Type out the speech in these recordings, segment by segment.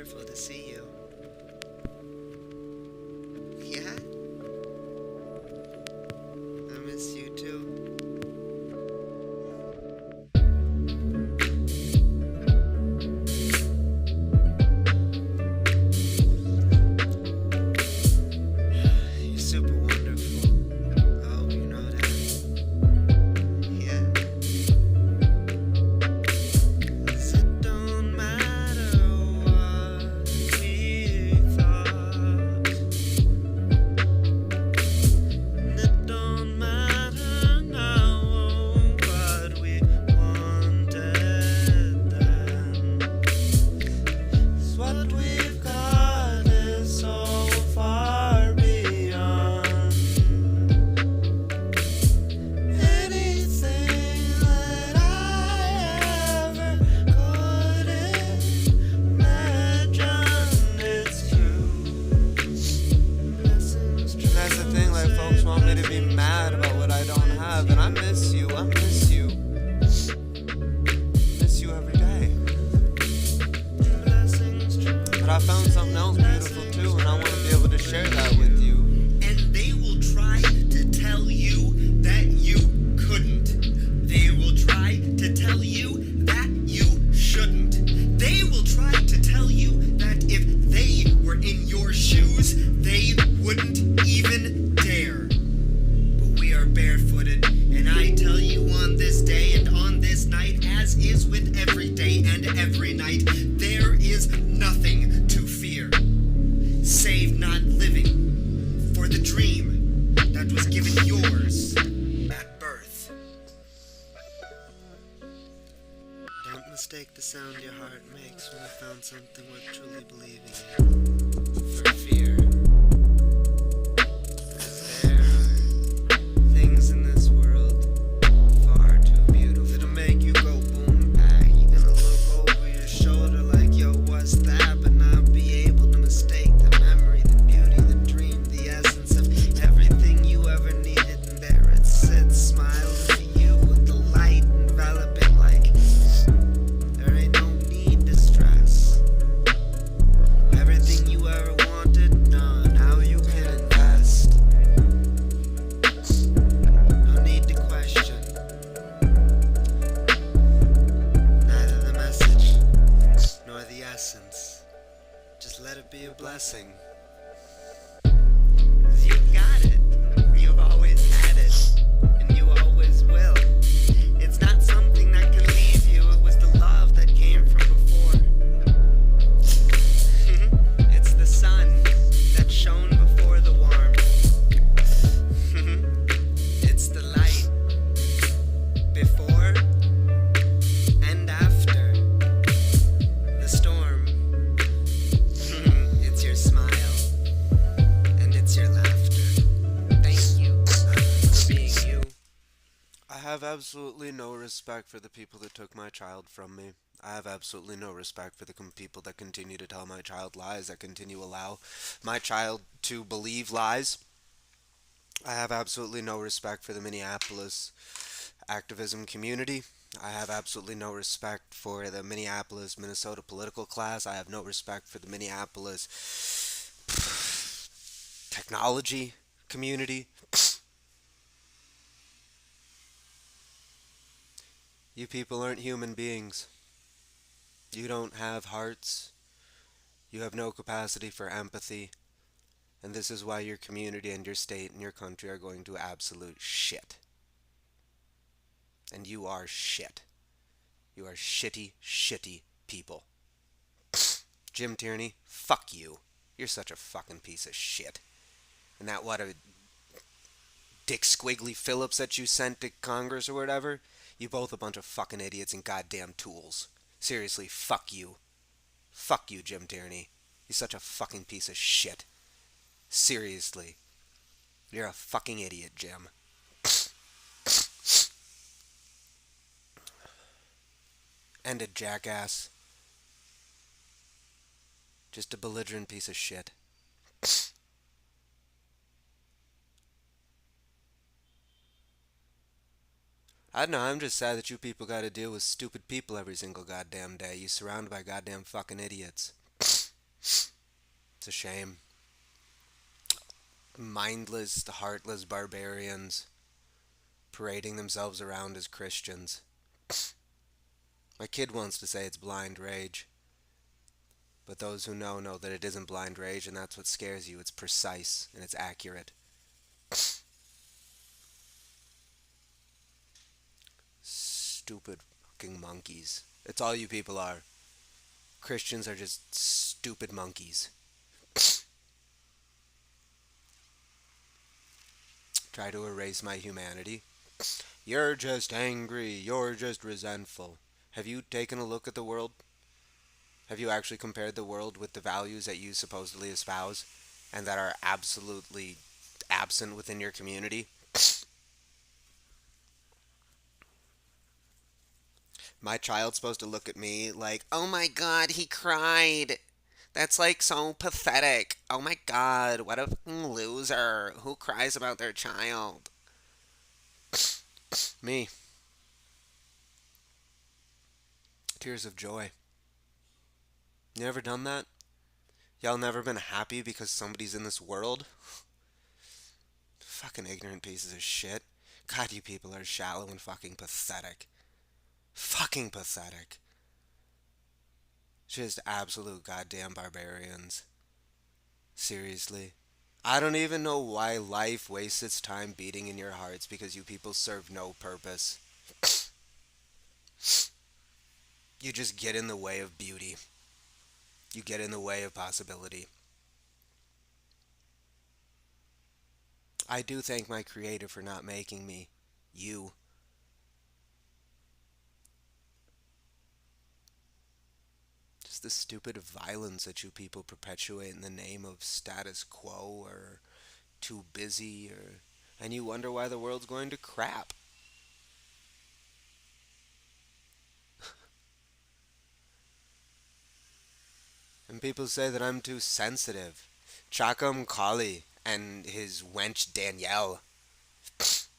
wonderful to see you. Yeah? I miss you too. You're super wonderful. Oh, you know that. Yeah. 'Cause it don't matter what we thought. And it don't matter now what we wanted then. 'Cause what we've got is so far beyond anything that I ever could imagine. It's true. Blessings, That's the thing, like, folks want me to be mad about what I don't have, and I miss you. I miss you. Miss you every day. blessings, true. But I found something else beautiful too, and I want to be able to share that with you. And they will try to tell you that you couldn't. They will try to tell you that you shouldn't. They will try to tell you that if they were in your shoes, they wouldn't even dare. But we are barefooted, and I tell you on this day and on this night, as is with every day and every night, there is nothing to fear, save not living for the dream that was given yours at birth. Don't mistake the sound your heart makes when you found something worth truly believing in for fear. 'Cause there are things in this world far too beautiful. It'll make you go boom bang. You're gonna look over your shoulder like, yo, what's that? But not be able to mistake the memory, the beauty, the dream, the essence of everything you ever needed. And there it sits, smiling to you with the light enveloping like there ain't no need to stress. Everything you ever wanted, done. Now you can invest. No need to question. Neither the message nor the essence. Just let it be a blessing. 'Cause you've got it. You've always had it. And you always will. It's not something that can leave you. It was the love that came from before. It's the sun that shone before the warmth. It's the light before and after the storm. It's your smile and it's your laughter. Thank you for being you. I have absolutely no respect for the people that took my child from me. I have absolutely no respect for the people that continue to tell my child lies, that continue to allow my child to believe lies. I have absolutely no respect for the Minneapolis activism community. I have absolutely no respect for the Minneapolis, Minnesota political class. I have no respect for the Minneapolis technology community. You people aren't human beings. You don't have hearts. You have no capacity for empathy. And this is why your community and your state and your country are going to absolute shit. And you are shit. You are shitty, shitty people. Jim Tierney, fuck you. You're such a fucking piece of shit. And that what a Dick Squiggly Phillips that you sent to Congress or whatever, you both a bunch of fucking idiots and goddamn tools. Seriously, fuck you. Fuck you, Jim Tierney. You're such a fucking piece of shit. Seriously. You're a fucking idiot, Jim. And a jackass. Just a belligerent piece of shit. I don't know, I'm just sad that you people gotta deal with stupid people every single goddamn day. You're surrounded by goddamn fucking idiots. It's a shame. Mindless, heartless barbarians parading themselves around as Christians. My kid wants to say it's blind rage, but those who know that it isn't blind rage, and that's what scares you. It's precise and it's accurate. Stupid fucking monkeys. It's all you people are. Christians are just stupid monkeys. Try to erase my humanity. You're just angry. You're just resentful. Have you taken a look at the world? Have you actually compared the world with the values that you supposedly espouse and that are absolutely absent within your community? My child's supposed to look at me like, oh my god, he cried. That's like so pathetic. Oh my god, what a fucking loser. Who cries about their child? Me. Tears of joy. You ever done that? Y'all never been happy because somebody's in this world? Fucking ignorant pieces of shit. God, you people are shallow and fucking pathetic. Fucking pathetic. Just absolute goddamn barbarians. Seriously. I don't even know why life wastes its time beating in your hearts because you people serve no purpose. You just get in the way of beauty. You get in the way of possibility. I do thank my creator for not making me you. Just the stupid violence that you people perpetuate in the name of status quo or too busy or and you wonder why the world's going to crap. And people say that I'm too sensitive. Chakam Kali and his wench Danielle.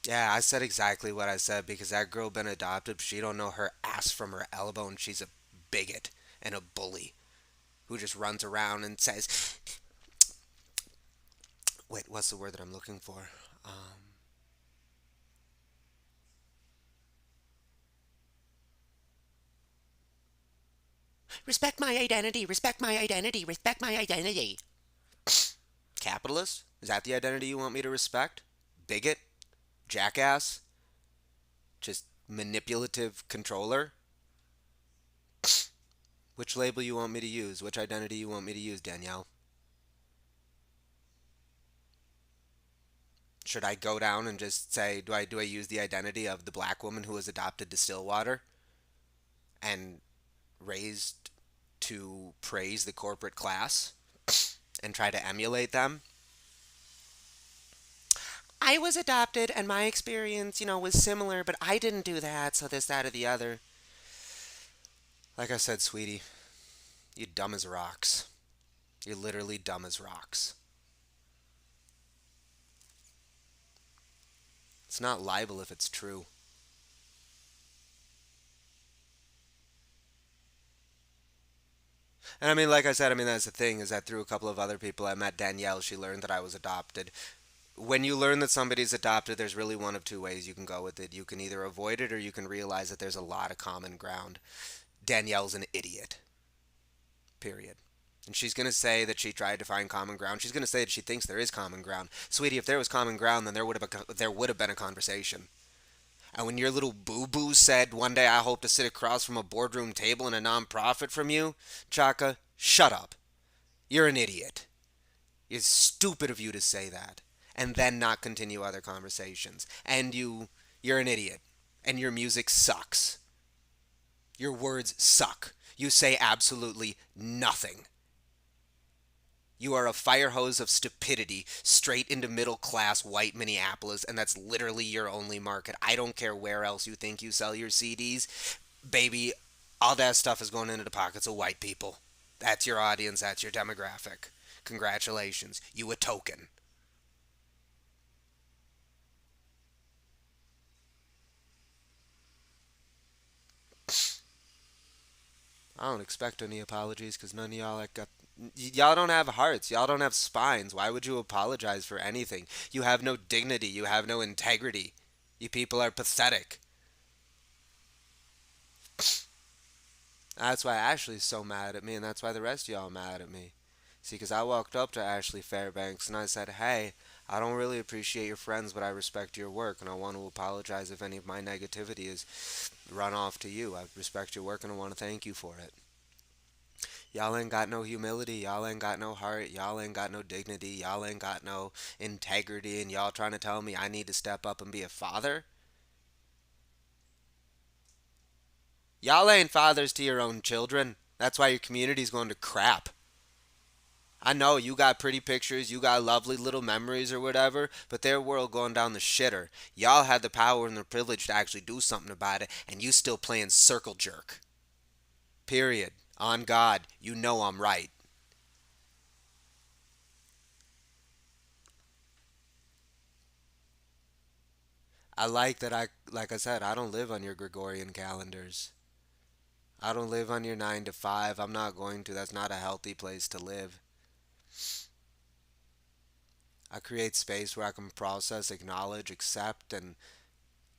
Yeah, I said exactly what I said because that girl been adopted. She don't know her ass from her elbow, and she's a bigot and a bully who just runs around and says, "Wait, what's the word that I'm looking for?" Respect my identity. Respect my identity. Respect my identity. Capitalist? Is that the identity you want me to respect? Bigot? Jackass? Just manipulative controller? Which label you want me to use? Which identity you want me to use, Danielle? Should I go down and just say, do I use the identity of the black woman who was adopted to Stillwater and raised to praise the corporate class and try to emulate them? I was adopted and my experience, was similar, but I didn't do that, so this, that, or the other. Like I said, sweetie, you dumb as rocks. You're literally dumb as rocks. It's not libel if it's true. And I mean, like I said, that's the thing, is that through a couple of other people, I met Danielle. She learned that I was adopted. When you learn that somebody's adopted, there's really one of two ways you can go with it. You can either avoid it or you can realize that there's a lot of common ground. Danielle's an idiot. Period. And she's going to say that she tried to find common ground. She's going to say that she thinks there is common ground. Sweetie, if there was common ground, then there would have been a conversation. And when your little boo-boo said, one day I hope to sit across from a boardroom table in a nonprofit from you, Chaka, shut up. You're an idiot. It's stupid of you to say that and then not continue other conversations. And you're an idiot. And your music sucks. Your words suck. You say absolutely nothing. You are a fire hose of stupidity straight into middle class white Minneapolis, and that's literally your only market. I don't care where else you think you sell your CDs. Baby, all that stuff is going into the pockets of white people. That's your audience, that's your demographic. Congratulations, you a token. I don't expect any apologies because none of y'all got Y'all don't have hearts. Y'all don't have spines. Why would you apologize for anything? You have no dignity. You have no integrity. You people are pathetic. That's why Ashley's so mad at me, and that's why the rest of y'all are mad at me. See, because I walked up to Ashley Fairbanks and I said, hey, I don't really appreciate your friends, but I respect your work, and I want to apologize if any of my negativity is run off to you. I respect your work, and I want to thank you for it. Y'all ain't got no humility. Y'all ain't got no heart. Y'all ain't got no dignity. Y'all ain't got no integrity. And y'all trying to tell me I need to step up and be a father? Y'all ain't fathers to your own children. That's why your community's going to crap. I know you got pretty pictures, you got lovely little memories or whatever, but their world going down the shitter. Y'all had the power and the privilege to actually do something about it, and you still playing circle jerk. Period. On God, you know I'm right. I like that like I said, I don't live on your Gregorian calendars. I don't live on your 9 to 5. I'm not going to. That's not a healthy place to live. I create space where I can process, acknowledge, accept, and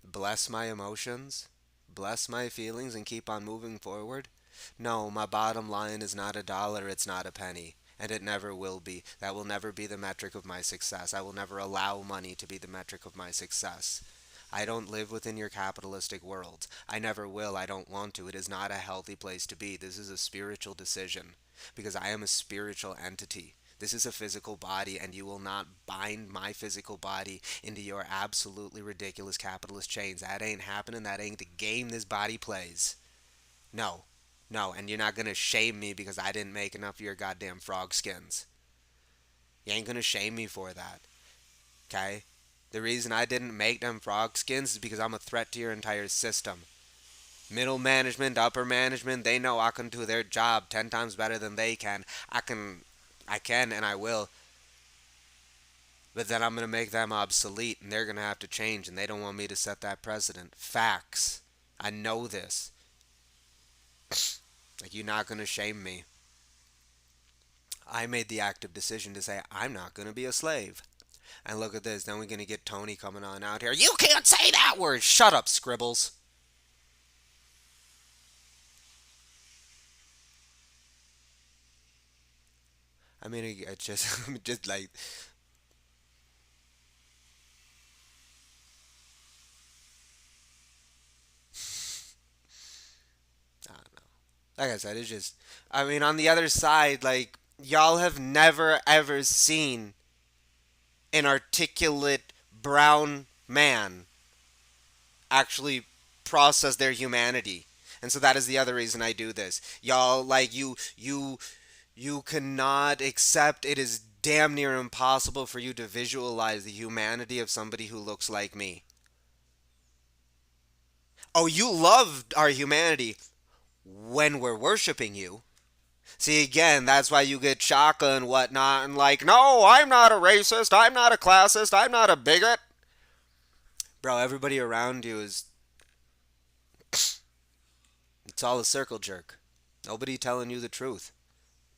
bless my emotions, bless my feelings, and keep on moving forward. No, my bottom line is not a dollar, it's not a penny. And it never will be. That will never be the metric of my success. I will never allow money to be the metric of my success. I don't live within your capitalistic world. I never will. I don't want to. It is not a healthy place to be. This is a spiritual decision because I am a spiritual entity. This is a physical body, and you will not bind my physical body into your absolutely ridiculous capitalist chains. That ain't happening. That ain't the game this body plays. No. No, and you're not gonna shame me because I didn't make enough of your goddamn frog skins. You ain't gonna shame me for that. Okay? The reason I didn't make them frog skins is because I'm a threat to your entire system. Middle management, upper management, they know I can do their job 10 times better than they can. I can and I will. But then I'm going to make them obsolete and they're going to have to change and they don't want me to set that precedent. Facts. I know this. Like, you're not going to shame me. I made the active decision to say I'm not going to be a slave. And look at this. Then we're going to get Tony coming on out here. You can't say that word. Shut up, Scribbles. I mean, it just, just like, I don't know. Like I said, it's just, I mean, on the other side, like, y'all have never ever seen an articulate brown man actually process their humanity. And so that is the other reason I do this. Y'all, like, you cannot accept, it is damn near impossible for you to visualize the humanity of somebody who looks like me. Oh, you love our humanity when we're worshiping you. See, again, that's why you get Shaka and whatnot, and like, no, I'm not a racist, I'm not a classist, I'm not a bigot. Bro, everybody around you is, it's all a circle jerk. Nobody telling you the truth.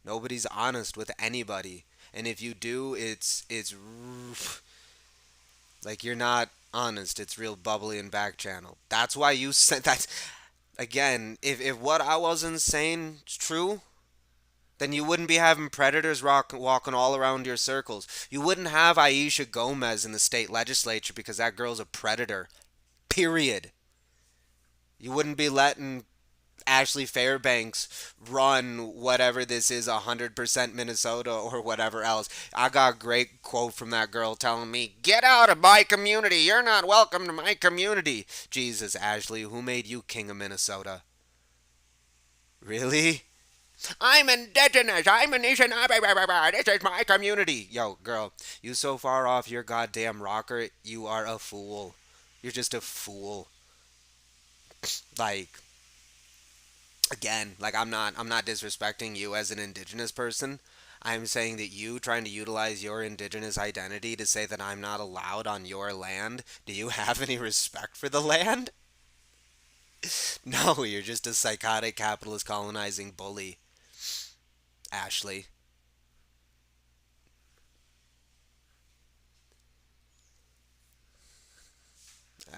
Nobody's honest with anybody. And if you do, it's like you're not honest. It's real bubbly and back channel. That's why you said that. Again, if what I wasn't saying is true, then you wouldn't be having predators walking all around your circles. You wouldn't have Aisha Gomez in the state legislature because that girl's a predator. Period. You wouldn't be letting Ashley Fairbanks run whatever this is, 100% Minnesota or whatever else. I got a great quote from that girl telling me, "Get out of my community. You're not welcome to my community." Jesus, Ashley, who made you king of Minnesota? Really? I'm indigenous. I'm a nation. This is my community. Yo, girl, you so far off your goddamn rocker, you are a fool. You're just a fool. Like, again, like I'm not disrespecting you as an indigenous person. I'm saying that you trying to utilize your indigenous identity to say that I'm not allowed on your land. Do you have any respect for the land? No, you're just a psychotic capitalist colonizing bully, Ashley.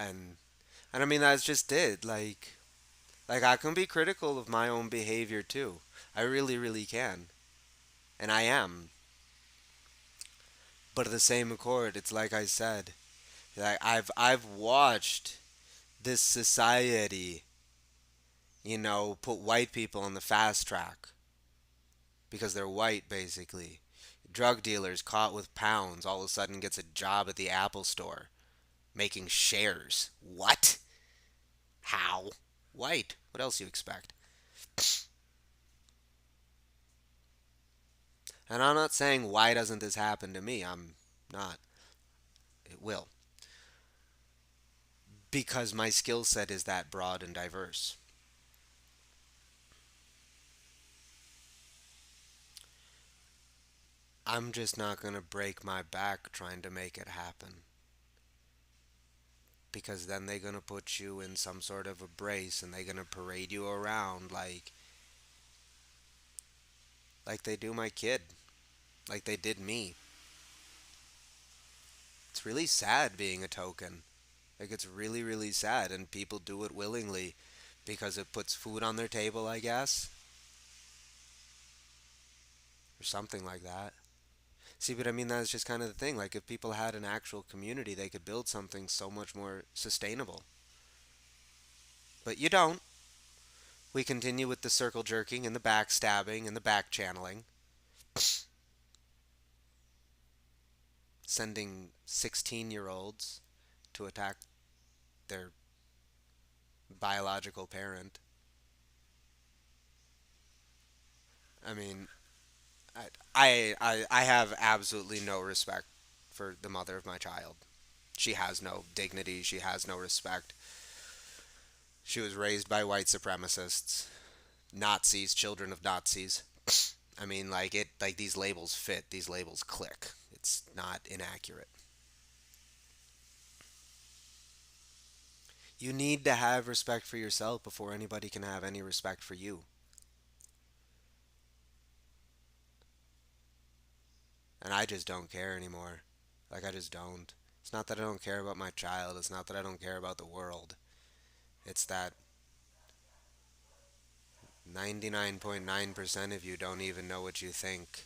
And I mean that's just it. Like I can be critical of my own behavior too. I really, really can. And I am. But at the same accord, it's like I said, like I've watched this society, put white people on the fast track because they're white basically. Drug dealers caught with pounds all of a sudden gets a job at the Apple store making shares. What? How? White. What else you expect? And I'm not saying why doesn't this happen to me? I'm not. It will. Because my skill set is that broad and diverse. I'm just not going to break my back trying to make it happen. Because then they're going to put you in some sort of a brace and they're going to parade you around like they do my kid, like they did me. It's really sad being a token. Like it's really really sad and people do it willingly because it puts food on their table, I guess, or something like that. See, but I mean that's just kind of the thing. Like if people had an actual community, they could build something so much more sustainable. But you don't. We continue with the circle jerking and the backstabbing and the back channeling, sending 16-year-olds to attack their biological parent. I mean, I have absolutely no respect for the mother of my child. She has no dignity. She has no respect. She was raised by white supremacists, Nazis, children of Nazis. I mean, like these labels fit. These labels click. It's not inaccurate. You need to have respect for yourself before anybody can have any respect for you. And I just don't care anymore. Like, I just don't. It's not that I don't care about my child. It's not that I don't care about the world. It's that 99.9% of you don't even know what you think,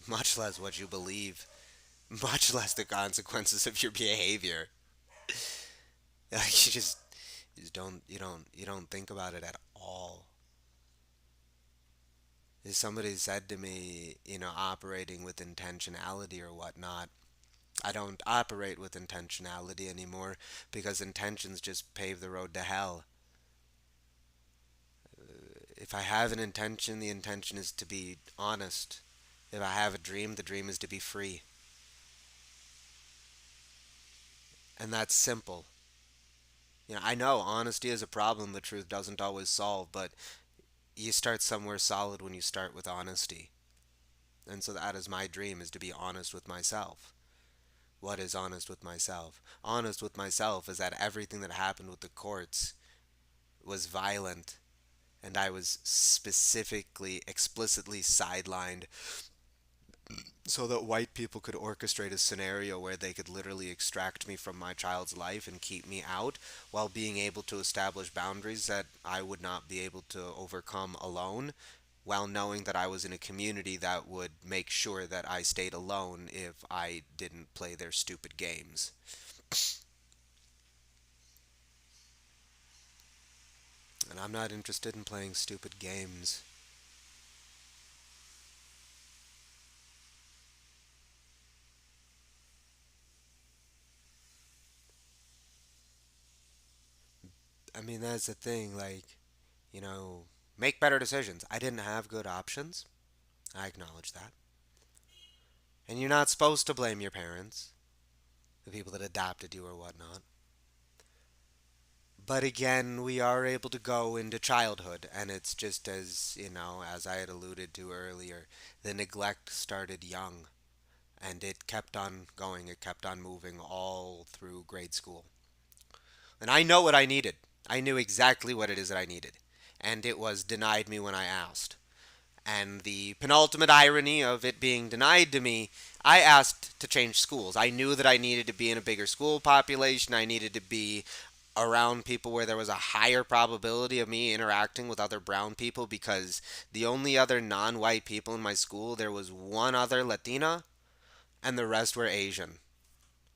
much less what you believe, much less the consequences of your behavior. Like, you don't think about it at all. If somebody said to me, operating with intentionality or whatnot, I don't operate with intentionality anymore because intentions just pave the road to hell. If I have an intention, the intention is to be honest. If I have a dream, the dream is to be free. And that's simple. I know honesty is a problem the truth doesn't always solve, but you start somewhere solid when you start with honesty. And so that is my dream, is to be honest with myself. What is honest with myself? Honest with myself is that everything that happened with the courts was violent and I was specifically, explicitly sidelined so that white people could orchestrate a scenario where they could literally extract me from my child's life and keep me out while being able to establish boundaries that I would not be able to overcome alone, while knowing that I was in a community that would make sure that I stayed alone if I didn't play their stupid games. And I'm not interested in playing stupid games. I mean, that's the thing, you know, make better decisions. I didn't have good options. I acknowledge that. And you're not supposed to blame your parents, the people that adopted you or whatnot. But again, we are able to go into childhood, and it's just as I had alluded to earlier, the neglect started young, and it kept on going, it kept on moving all through grade school. And I know what I needed. I knew exactly what it is that I needed. And it was denied me when I asked. And the penultimate irony of it being denied to me, I asked to change schools. I knew that I needed to be in a bigger school population. I needed to be around people where there was a higher probability of me interacting with other brown people, because the only other non-white people in my school, there was one other Latina and the rest were Asian.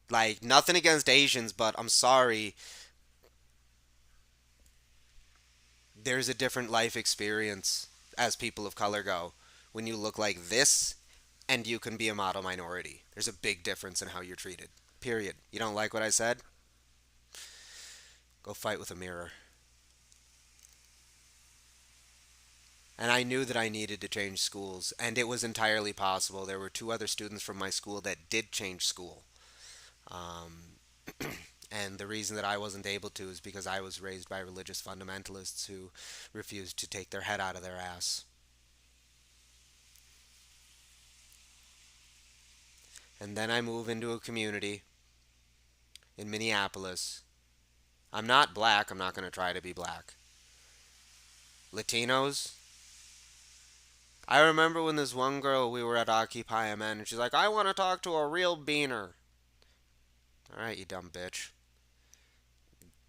Like, nothing against Asians, but I'm sorry, there's a different life experience as people of color go when you look like this and you can be a model minority. There's a big difference in how you're treated. Period. You don't like what I said? Go fight with a mirror. And I knew that I needed to change schools, and it was entirely possible. There were two other students from my school that did change school. Um, and the reason that I wasn't able to is because I was raised by religious fundamentalists who refused to take their head out of their ass. And then I move into a community in Minneapolis. I'm not black, I'm not going to try to be black. Latinos. I remember when this one girl, we were at Occupy MN, and she's like, I want to talk to a real beaner. Alright, you dumb bitch.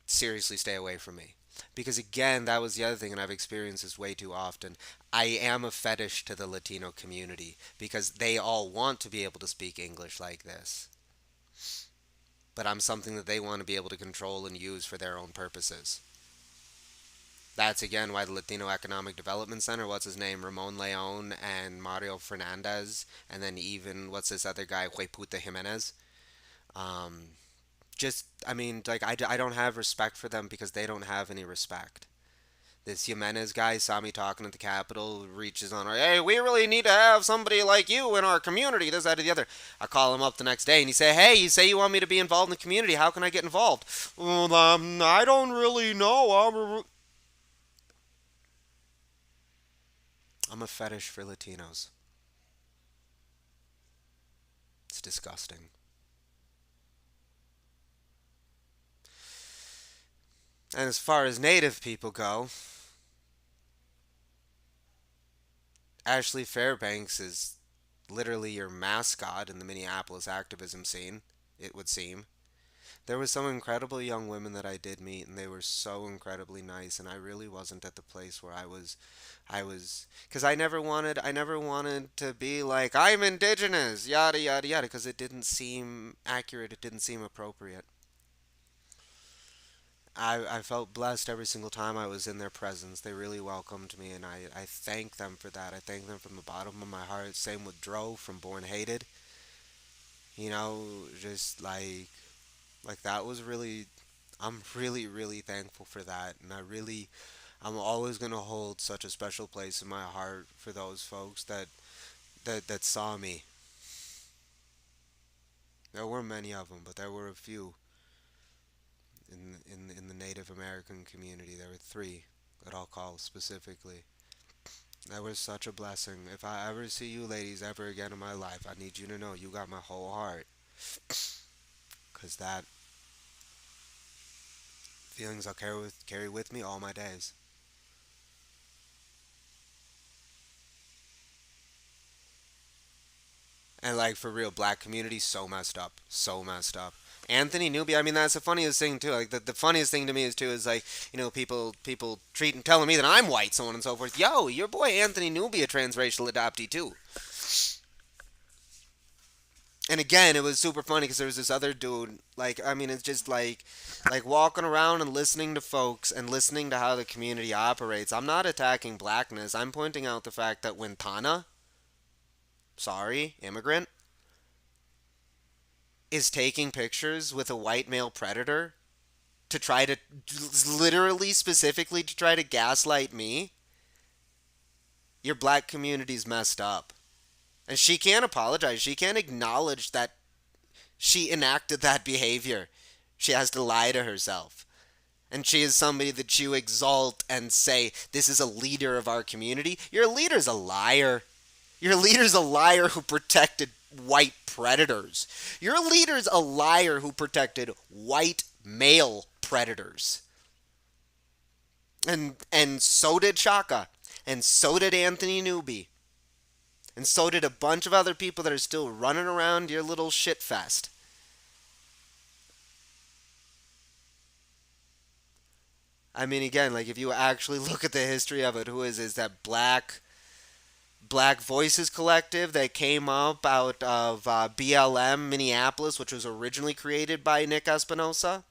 Seriously, stay away from me. Because again, that was the other thing, and I've experienced this way too often. I am a fetish to the Latino community because they all want to be able to speak English like this. But I'm something that they want to be able to control and use for their own purposes. That's again why the Latino Economic Development Center, what's his name, Ramon Leon and Mario Fernandez, and then even, what's this other guy, Hueputa Jimenez. Um, I mean, like, I don't have respect for them because they don't have any respect. This Jimenez guy saw me talking at the Capitol, reaches on, hey, we really need to have somebody like you in our community, this, that, or the other. I call him up the next day and he say, hey, you say you want me to be involved in the community. How can I get involved? Well, I don't really know. I'm a fetish for Latinos. It's disgusting. And as far as Native people go, Ashley Fairbanks is literally your mascot in the Minneapolis activism scene, it would seem. There were some incredible young women that I did meet, and they were so incredibly nice. And I really wasn't at the place where because I never wanted to be like, I'm indigenous, yada yada yada, because it didn't seem accurate, it didn't seem appropriate. I felt blessed every single time I was in their presence. They really welcomed me, and I thank them for that. I thank them from the bottom of my heart. Same with Dro from Born Hated. You know, just like that was really, I'm really, really thankful for that. And I'm always going to hold such a special place in my heart for those folks that saw me. There were many of them, but there were a few in the Native American community. There were three that I'll call specifically. That was such a blessing. If I ever see you ladies ever again in my life, I need you to know you got my whole heart. Because that feelings I'll carry with me all my days. And like for real, black community so messed up, so messed up. Anthony Newby, I mean that's the funniest thing too. Like the funniest thing to me is too is like people treating telling me that I'm white, so on and so forth. Yo, your boy Anthony Newby a transracial adoptee too. And again, it was super funny because there was this other dude. Like I mean, it's just like walking around and listening to folks and listening to how the community operates. I'm not attacking blackness. I'm pointing out the fact that when Tana, sorry, immigrant, is taking pictures with a white male predator to try to literally specifically to try to gaslight me, your black community's messed up. And she can't apologize. She can't acknowledge that she enacted that behavior. She has to lie to herself. And she is somebody that you exalt and say, this is a leader of our community. Your leader's a liar. Your leader's a liar who protected white predators. Your leader's a liar who protected white male predators. And so did Shaka. And so did Anthony Newby. And so did a bunch of other people that are still running around your little shit fest. I mean, again, like if you actually look at the history of it, who is that Black Voices Collective that came up out of BLM Minneapolis, which was originally created by Nick Espinosa.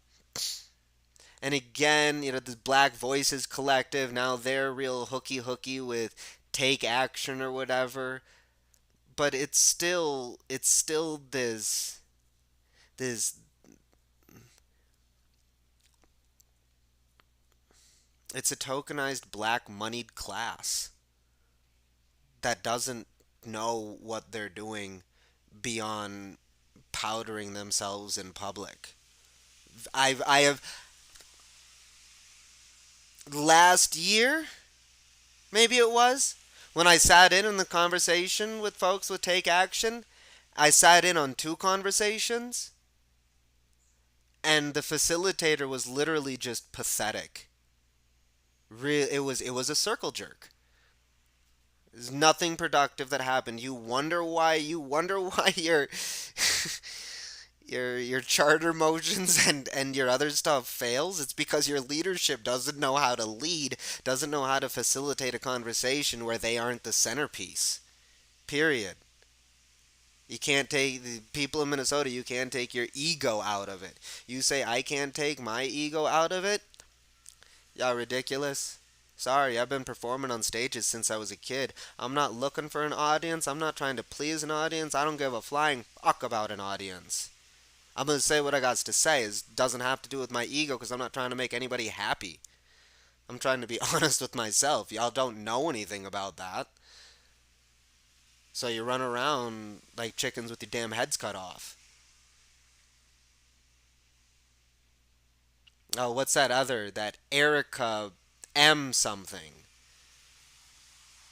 And again, this Black Voices Collective, now they're real hooky with Take Action or whatever. But it's still this it's a tokenized black moneyed class that doesn't know what they're doing beyond powdering themselves in public. I have last year, maybe it was, when I sat in the conversation with folks with Take Action, I sat in on two conversations, and the facilitator was literally just pathetic. It was a circle jerk. There's nothing productive that happened. You wonder why your charter motions and your other stuff fails. It's because your leadership doesn't know how to lead, doesn't know how to facilitate a conversation where they aren't the centerpiece. Period. You can't take the people in Minnesota, you can't take your ego out of it. You say I can't take my ego out of it? Y'all ridiculous. Sorry, I've been performing on stages since I was a kid. I'm not looking for an audience. I'm not trying to please an audience. I don't give a flying fuck about an audience. I'm gonna say what I got to say. It doesn't have to do with my ego because I'm not trying to make anybody happy. I'm trying to be honest with myself. Y'all don't know anything about that. So you run around like chickens with your damn heads cut off. Oh, what's that other? That Erica M something.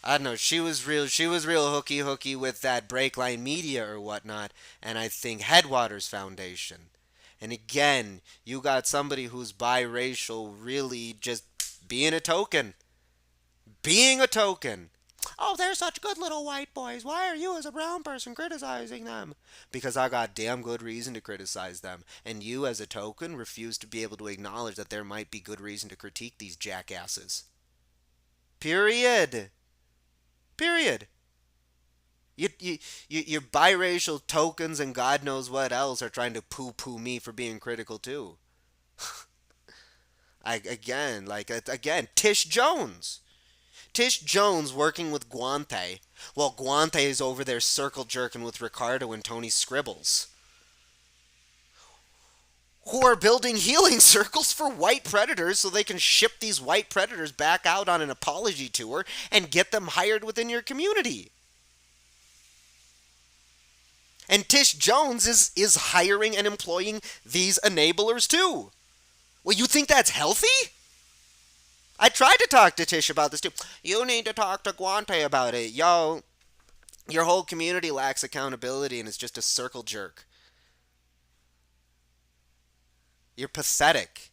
I don't know. She was real hooky with that Breakline Media or whatnot, and I think Headwaters Foundation. And again, you got somebody who's biracial really just being a token. Being a token. Oh, they're such good little white boys. Why are you as a brown person criticizing them? Because I got damn good reason to criticize them. And you as a token refuse to be able to acknowledge that there might be good reason to critique these jackasses. Period. Period. Your biracial tokens and God knows what else are trying to poo-poo me for being critical too. Again, Tish Jones. Tish Jones working with Guante, while Guante is over there circle jerking with Ricardo and Tony Scribbles, who are building healing circles for white predators so they can ship these white predators back out on an apology tour and get them hired within your community. And Tish Jones is hiring and employing these enablers too. Well, you think that's healthy? I tried to talk to Tish about this too. You need to talk to Guante about it. Yo, your whole community lacks accountability and is just a circle jerk. You're pathetic.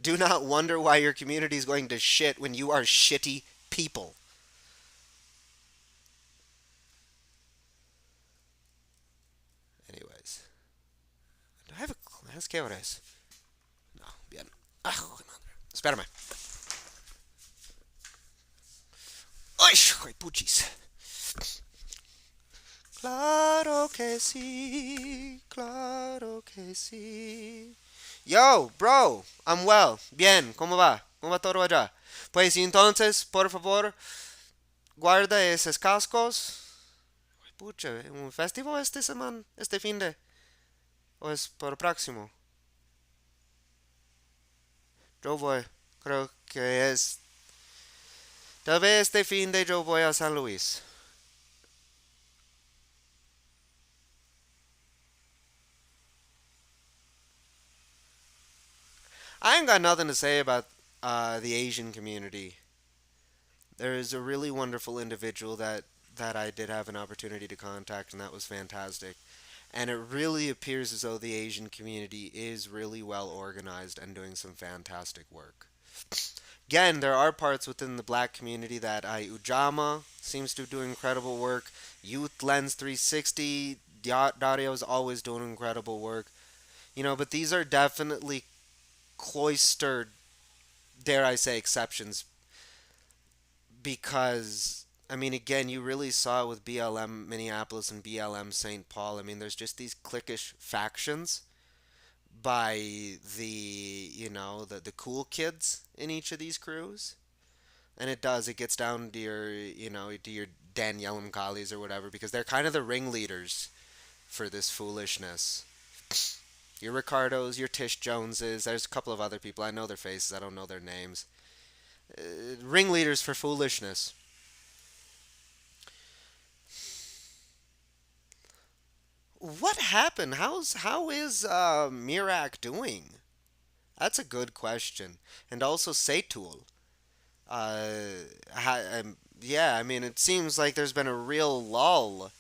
Do not wonder why your community is going to shit when you are shitty people. Anyways. Do I have a class? ¿Qué hora es? No, bien. Ah, madre. Espérame. ¡Ay, puchis! Claro que sí, claro que sí. Yo, bro, I'm well. Bien, ¿cómo va? ¿Cómo va todo allá? Pues entonces, por favor, guarda esos cascos. Ay, pucha, ¿un festival este semana, este fin de? ¿O es por el próximo? Yo voy, creo que es. Tal vez este fin de yo voy a San Luis. I ain't got nothing to say about the Asian community. There is a really wonderful individual that I did have an opportunity to contact, and that was fantastic. And it really appears as though the Asian community is really well organized and doing some fantastic work. Again, there are parts within the black community that Ujama seems to do incredible work. Youth Lens 360, Dario is always doing incredible work. But these are definitely cloistered, dare I say, exceptions because I mean, again, you really saw it with BLM Minneapolis and BLM St. Paul. I mean, there's just these cliquish factions by the cool kids in each of these crews, and it gets down to your Danielle Mcalis or whatever because they're kind of the ringleaders for this foolishness. Your Ricardos, your Tish Joneses. There's a couple of other people. I know their faces. I don't know their names. Ringleaders for foolishness. What happened? How is Mirak doing? That's a good question. And also Seitul. Yeah, I mean, it seems like there's been a real lull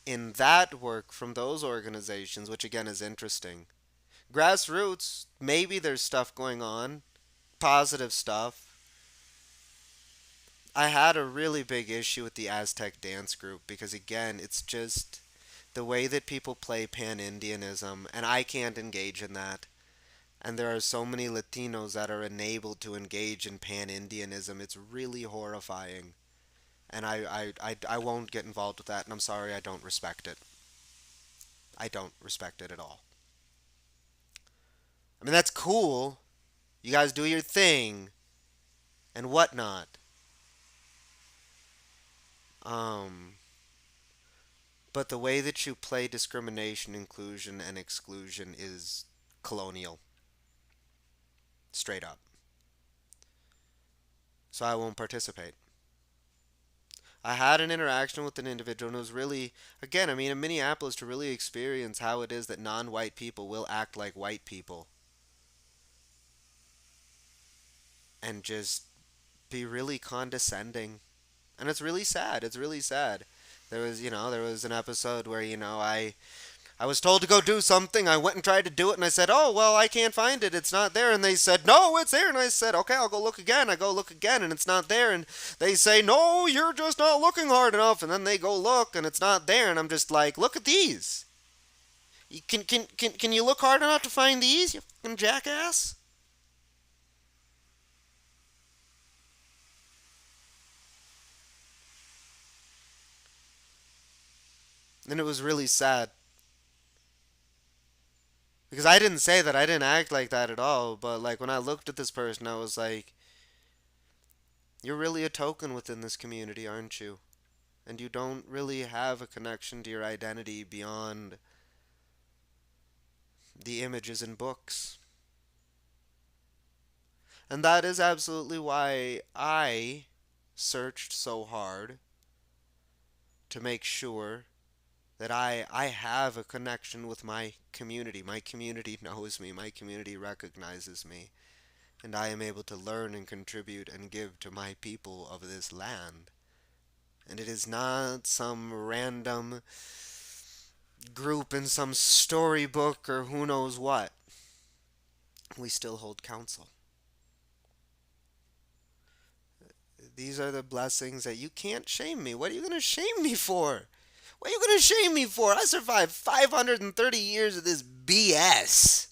in that work from those organizations, which again is interesting. Grassroots, maybe there's stuff going on, positive stuff. I had a really big issue with the Aztec dance group because again, it's just the way that people play pan-Indianism, and I can't engage in that. And there are so many Latinos that are enabled to engage in pan-Indianism. It's really horrifying. And I won't get involved with that, and I'm sorry, I don't respect it. I don't respect it at all. I mean, that's cool. You guys do your thing and whatnot. Um, but the way that you play discrimination, inclusion, and exclusion is colonial. Straight up. So I won't participate. I had an interaction with an individual and it was really, again, I mean, in Minneapolis to really experience how it is that non white people will act like white people and just be really condescending. And it's really sad. It's really sad. There was an episode where, I was told to go do something. I went and tried to do it, and I said, "Oh, well, I can't find it. It's not there." And they said, "No, it's there." And I said, "Okay, I'll go look again." I go look again, and it's not there. And they say, "No, you're just not looking hard enough." And then they go look, and it's not there. And I'm just like, "Look at these. Can you look hard enough to find these, you fucking jackass?" And it was really sad because I didn't say that. I didn't act like that at all. But like when I looked at this person, I was like, "You're really a token within this community, aren't you?" And you don't really have a connection to your identity beyond the images in books. And that is absolutely why I searched so hard to make sure that I have a connection with my community. My community knows me, my community recognizes me, and I am able to learn and contribute and give to my people of this land. And it is not some random group in some storybook or who knows what. We still hold council. These are the blessings that you can't shame me. What are you going to shame me for? What are you going to shame me for? I survived 530 years of this BS.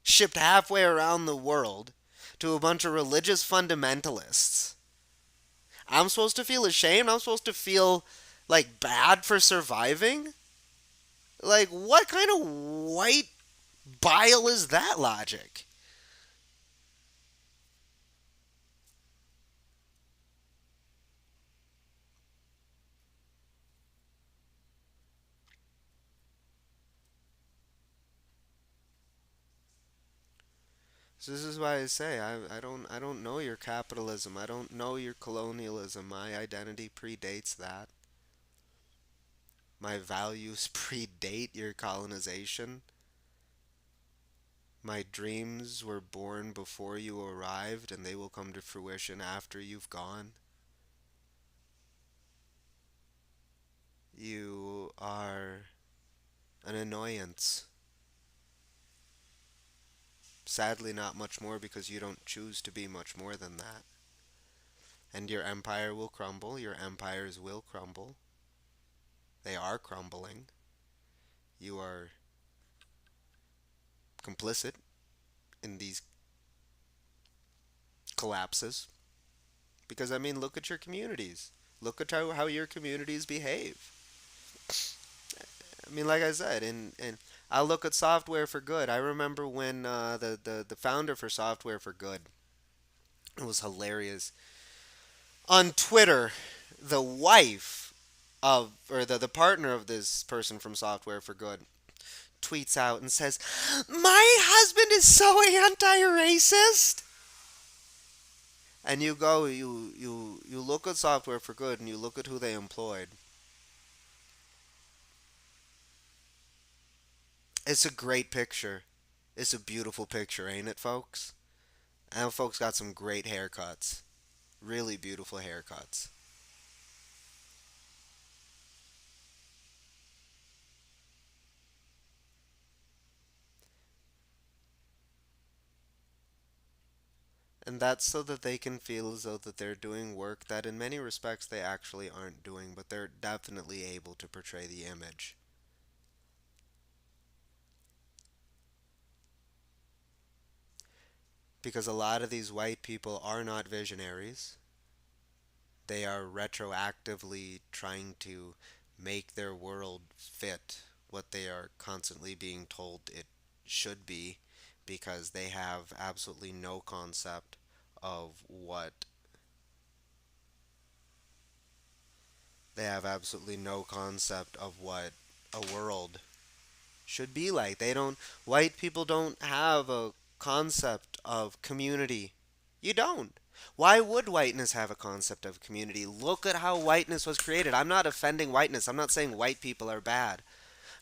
Shipped halfway around the world to a bunch of religious fundamentalists. I'm supposed to feel ashamed? I'm supposed to feel like bad for surviving? Like, what kind of white bile is that logic? So this is why I say I don't know your capitalism. I don't know your colonialism. My identity predates that. My values predate your colonization. My dreams were born before you arrived and they will come to fruition after you've gone. You are an annoyance. sadly not much more because you don't choose to be much more than that. And your empire will crumble, your empires will crumble. They are crumbling. You are complicit in these collapses. Because, I mean, look at your communities. Look at how your communities behave. I mean, like I said, and I look at Software for Good. I remember when the founder for Software for Good, it was hilarious. On Twitter, the wife of, or the partner of this person from Software for Good, tweets out and says, "My husband is so anti-racist." And you look at Software for Good and you look at who they employed. It's a great picture. It's a beautiful picture, ain't it, folks? And folks got some great haircuts. Really beautiful haircuts. And that's so that they can feel as though that they're doing work that in many respects they actually aren't doing, but they're definitely able to portray the image. Because a lot of these white people are not visionaries. They are retroactively trying to make their world fit what they are constantly being told it should be because they have absolutely no concept of what they have absolutely no concept of what a world should be like. They don't White people don't have a concept of community. You don't. Why would whiteness have a concept of community? Look at how whiteness was created. I'm not offending whiteness. I'm not saying white people are bad.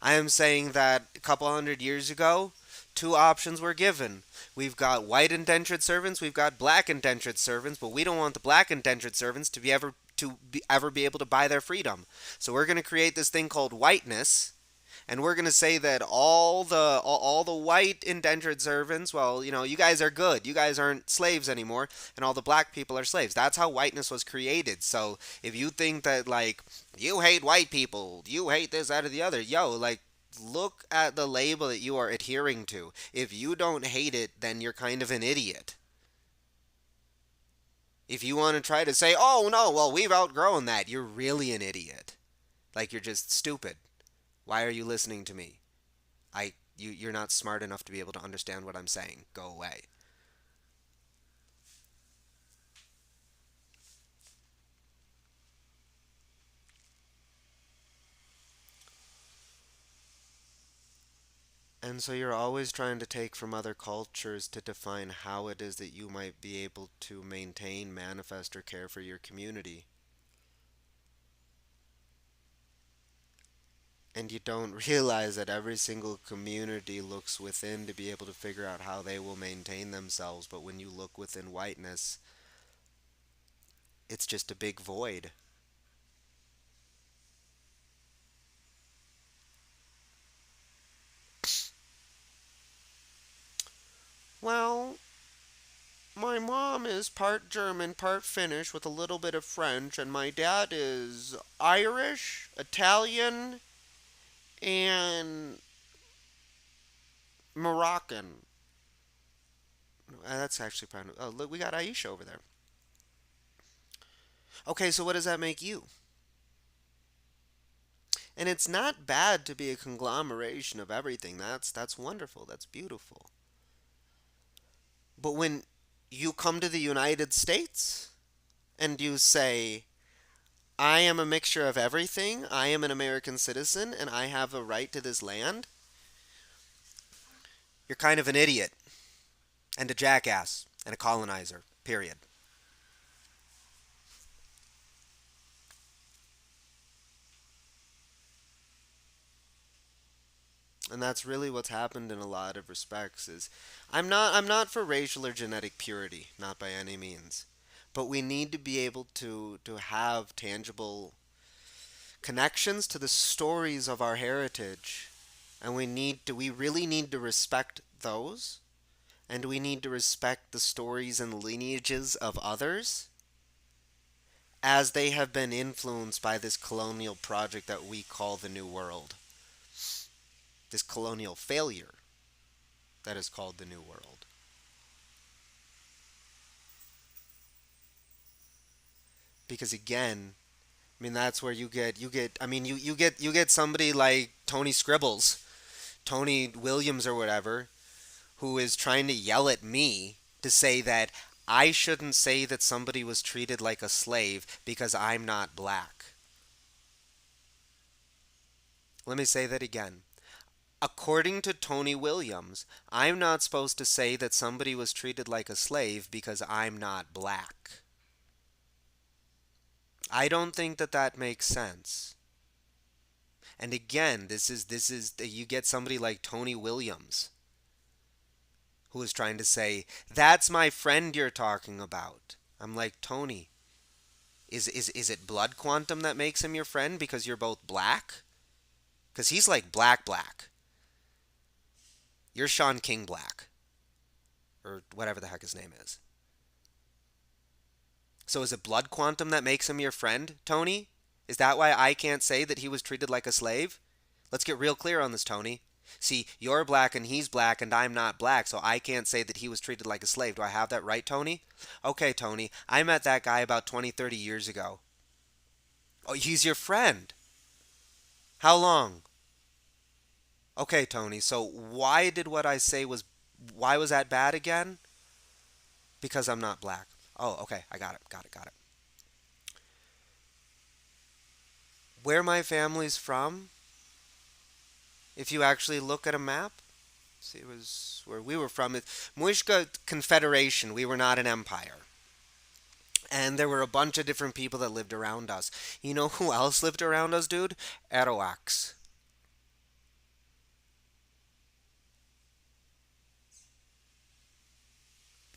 I am saying that a couple hundred years ago, two options were given. We've got white indentured servants, we've got black indentured servants, but we don't want the black indentured servants ever be able to buy their freedom. So we're going to create this thing called whiteness, and we're going to say that all the white indentured servants, well, you guys are good. You guys aren't slaves anymore, and all the black people are slaves. That's how whiteness was created. So if you think that, like, you hate white people, you hate this, that, or the other, yo, like, look at the label that you are adhering to. If you don't hate it, then you're kind of an idiot. If you want to try to say, "Oh no, well, we've outgrown that," you're really an idiot. Like, you're just stupid. Why are you listening to me? You're not smart enough to be able to understand what I'm saying. Go away. And so you're always trying to take from other cultures to define how it is that you might be able to maintain, manifest, or care for your community. And you don't realize that every single community looks within to be able to figure out how they will maintain themselves. But when you look within whiteness, it's just a big void. Well, my mom is part German, part Finnish with a little bit of French, and my dad is Irish, Italian, and Moroccan. That's actually probably. Oh, look, we got Aisha over there. Okay, so what does that make you? And it's not bad to be a conglomeration of everything. That's wonderful. That's beautiful. But when you come to the United States and you say, "I am a mixture of everything. I am an American citizen and I have a right to this land," you're kind of an idiot and a jackass and a colonizer. Period. And that's really what's happened in a lot of respects is I'm not for racial or genetic purity, not by any means. But we need to be able to have tangible connections to the stories of our heritage. And we really need to respect those and we need to respect the stories and lineages of others as they have been influenced by this colonial project that we call the New World. This colonial failure that is called the New World. Because again, I mean that's where you get I mean you get somebody like Tony Scribbles, Tony Williams or whatever, who is trying to yell at me to say that I shouldn't say that somebody was treated like a slave because I'm not black. Let me say that again. According to Tony Williams, I'm not supposed to say that somebody was treated like a slave because I'm not black. I don't think that that makes sense. And again, this is you get somebody like Tony Williams who is trying to say, "That's my friend you're talking about." I'm like, "Tony, is it blood quantum that makes him your friend because you're both black?" Cuz he's like black. You're Sean King Black or whatever the heck his name is. So is it blood quantum that makes him your friend, Tony? Is that why I can't say that he was treated like a slave? Let's get real clear on this, Tony. See, you're black and he's black and I'm not black, so I can't say that he was treated like a slave. Do I have that right, Tony? Okay, Tony, I met that guy about 20, 30 years ago. Oh, he's your friend. How long? Okay, Tony, so why did what I say why was that bad again? Because I'm not black. Oh, okay, I got it. Where my family's from, if you actually look at a map, see, it was where we were from. Muishka Confederation, we were not an empire. And there were a bunch of different people that lived around us. You know who else lived around us, dude? Arawaks.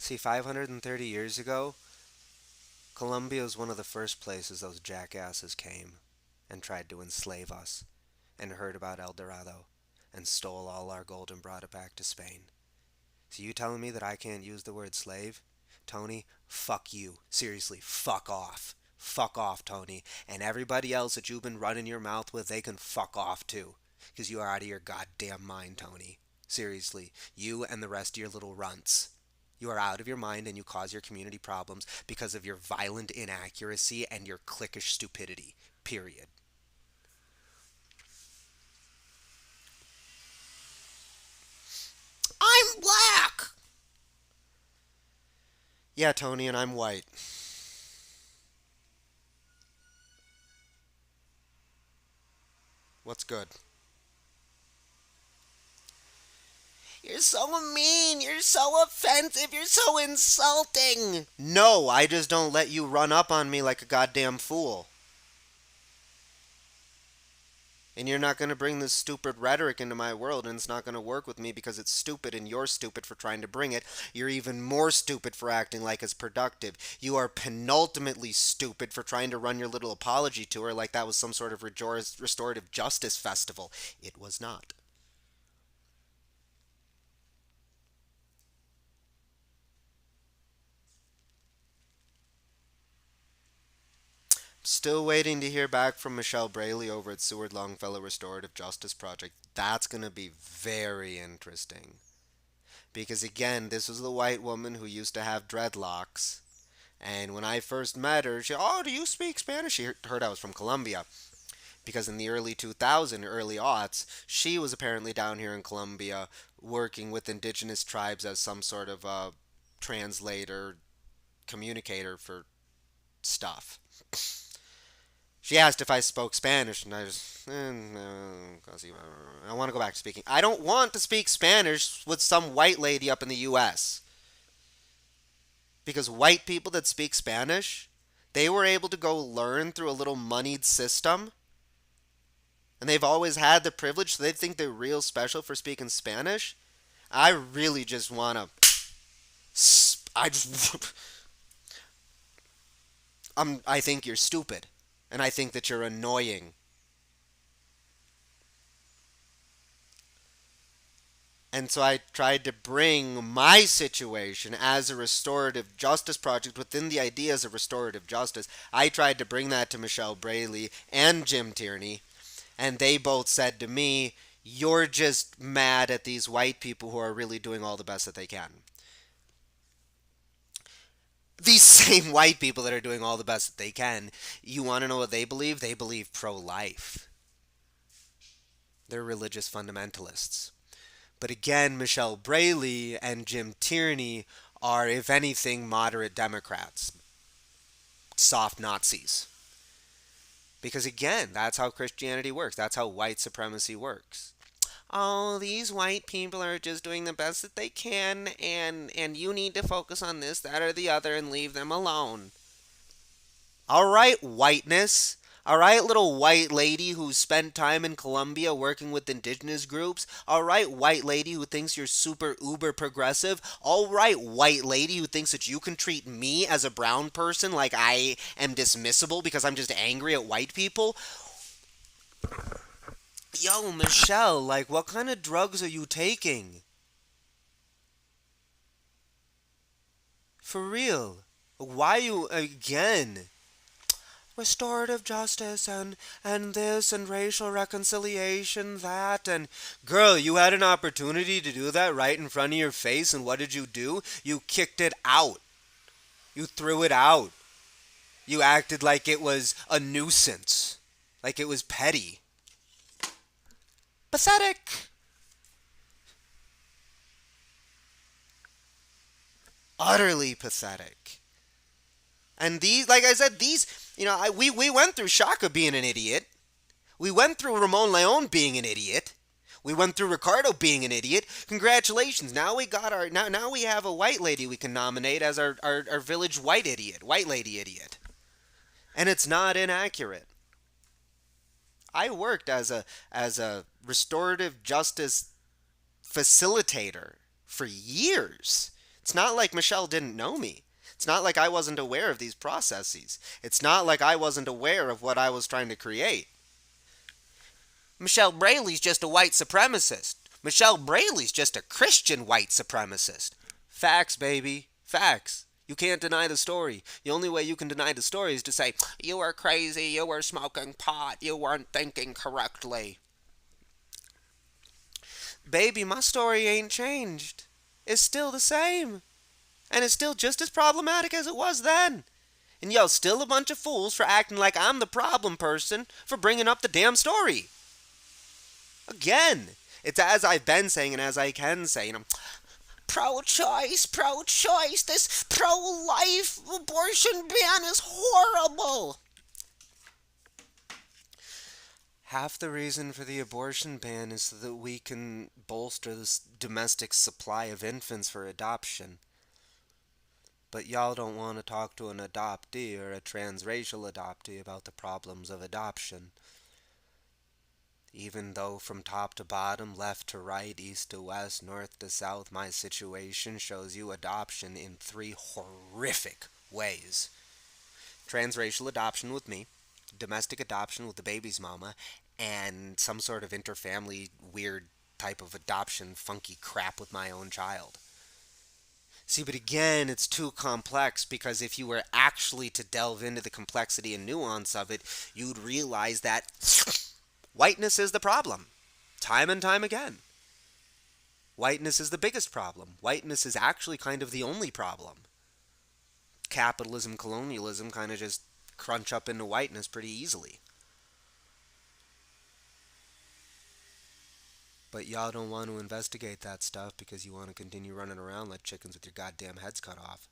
See, 530 years ago, Colombia was one of the first places those jackasses came and tried to enslave us and heard about El Dorado and stole all our gold and brought it back to Spain. So you telling me that I can't use the word slave? Tony, fuck you. Seriously, fuck off. Fuck off, Tony. And everybody else that you've been running your mouth with, they can fuck off too. Because you are out of your goddamn mind, Tony. Seriously, you and the rest of your little runts. You are out of your mind and you cause your community problems because of your violent inaccuracy and your cliquish stupidity. Period. I'm black! Yeah, Tony, and I'm white. What's good? You're so mean. You're so offensive. You're so insulting. No, I just don't let you run up on me like a goddamn fool. And you're not going to bring this stupid rhetoric into my world, and it's not going to work with me because it's stupid, and you're stupid for trying to bring it. You're even more stupid for acting like it's productive. You are penultimately stupid for trying to run your little apology tour like that was some sort of restorative justice festival. It was not. Still waiting to hear back from Michelle Braley over at Seward Longfellow Restorative Justice Project. That's going to be very interesting. Because again, this was the white woman who used to have dreadlocks. And when I first met her, she, "Oh, do you speak Spanish?" She heard I was from Colombia. Because in the early 2000s, early aughts, she was apparently down here in Colombia working with indigenous tribes as some sort of a translator, communicator for stuff. She asked if I spoke Spanish, and I just, no, I want to go back to speaking. I don't want to speak Spanish with some white lady up in the U.S. Because white people that speak Spanish, they were able to go learn through a little moneyed system, and they've always had the privilege, so they think they're real special for speaking Spanish. I really just want to, I just, I think you're stupid. And I think that you're annoying. And so I tried to bring my situation as a restorative justice project within the ideas of restorative justice. I tried to bring that to Michelle Braley and Jim Tierney, and they both said to me, "You're just mad at these white people who are really doing all the best that they can." These same white people that are doing all the best that they can, you want to know what they believe? They believe pro life. They're religious fundamentalists. But again, Michelle Braley and Jim Tierney are, if anything, moderate Democrats, soft Nazis. Because again, that's how Christianity works. That's how white supremacy works. Oh, these white people are just doing the best that they can, and you need to focus on this, that, or the other, and leave them alone. All right, whiteness. All right, little white lady who spent time in Colombia working with indigenous groups. All right, white lady who thinks you're super uber progressive. All right, white lady who thinks that you can treat me as a brown person like I am dismissible because I'm just angry at white people. Yo, Michelle, like, what kind of drugs are you taking? For real. Why you again? Restorative justice and this and racial reconciliation that and girl, you had an opportunity to do that right in front of your face, and what did you do? You kicked it out. You threw it out. You acted like it was a nuisance, like it was petty. Pathetic. Utterly pathetic. And these, like I said, these, we went through Shaka being an idiot. We went through Ramon Leon being an idiot. We went through Ricardo being an idiot. Congratulations. Now we got our now we have a white lady we can nominate as our village white idiot, white lady idiot. And it's not inaccurate. I worked as a restorative justice facilitator for years. It's not like Michelle didn't know me. It's not like I wasn't aware of these processes. It's not like I wasn't aware of what I was trying to create. Michelle Braley's just a white supremacist. Michelle Braley's just a Christian white supremacist. Facts, baby. Facts. You can't deny the story. The only way you can deny the story is to say, you were crazy, you were smoking pot, you weren't thinking correctly. Baby, my story ain't changed. It's still the same. And it's still just as problematic as it was then. And y'all still a bunch of fools for acting like I'm the problem person for bringing up the damn story. Again, it's as I've been saying and as I can say, pro-choice, pro-choice, this pro-life abortion ban is horrible. Half the reason for the abortion ban is so that we can bolster the domestic supply of infants for adoption. But y'all don't want to talk to an adoptee or a transracial adoptee about the problems of adoption. Even though from top to bottom, left to right, east to west, north to south, my situation shows you adoption in three horrific ways. Transracial adoption with me, domestic adoption with the baby's mama, and some sort of interfamily weird type of adoption funky crap with my own child. See, but again, it's too complex because if you were actually to delve into the complexity and nuance of it, you'd realize that whiteness is the problem. Time and time again. Whiteness is the biggest problem. Whiteness is actually kind of the only problem. Capitalism, colonialism kind of just crunch up into whiteness pretty easily. But y'all don't want to investigate that stuff because you want to continue running around like chickens with your goddamn heads cut off.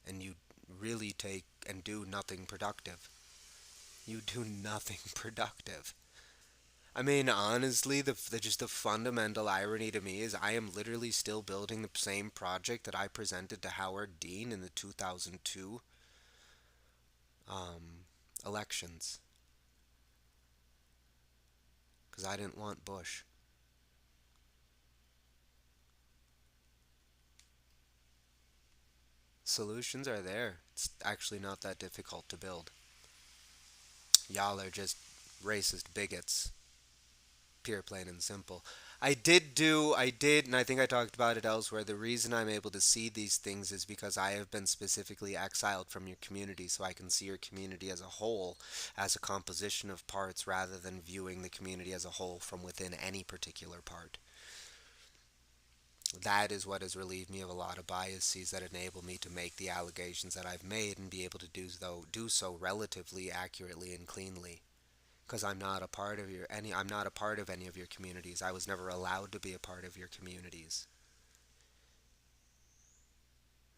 And you really take and do nothing productive. You do nothing productive. I mean, honestly, just the fundamental irony to me is I am literally still building the same project that I presented to Howard Dean in the 2002 elections. Because I didn't want Bush. Solutions are there. It's actually not that difficult to build. Y'all are just racist bigots. Pure, plain, and simple. I did, and I think I talked about it elsewhere. The reason I'm able to see these things is because I have been specifically exiled from your community, so I can see your community as a whole, as a composition of parts, rather than viewing the community as a whole from within any particular part. That is what has relieved me of a lot of biases that enable me to make the allegations that I've made and be able to do so relatively accurately and cleanly. Because I'm not a part of any of your communities. I was never allowed to be a part of your communities.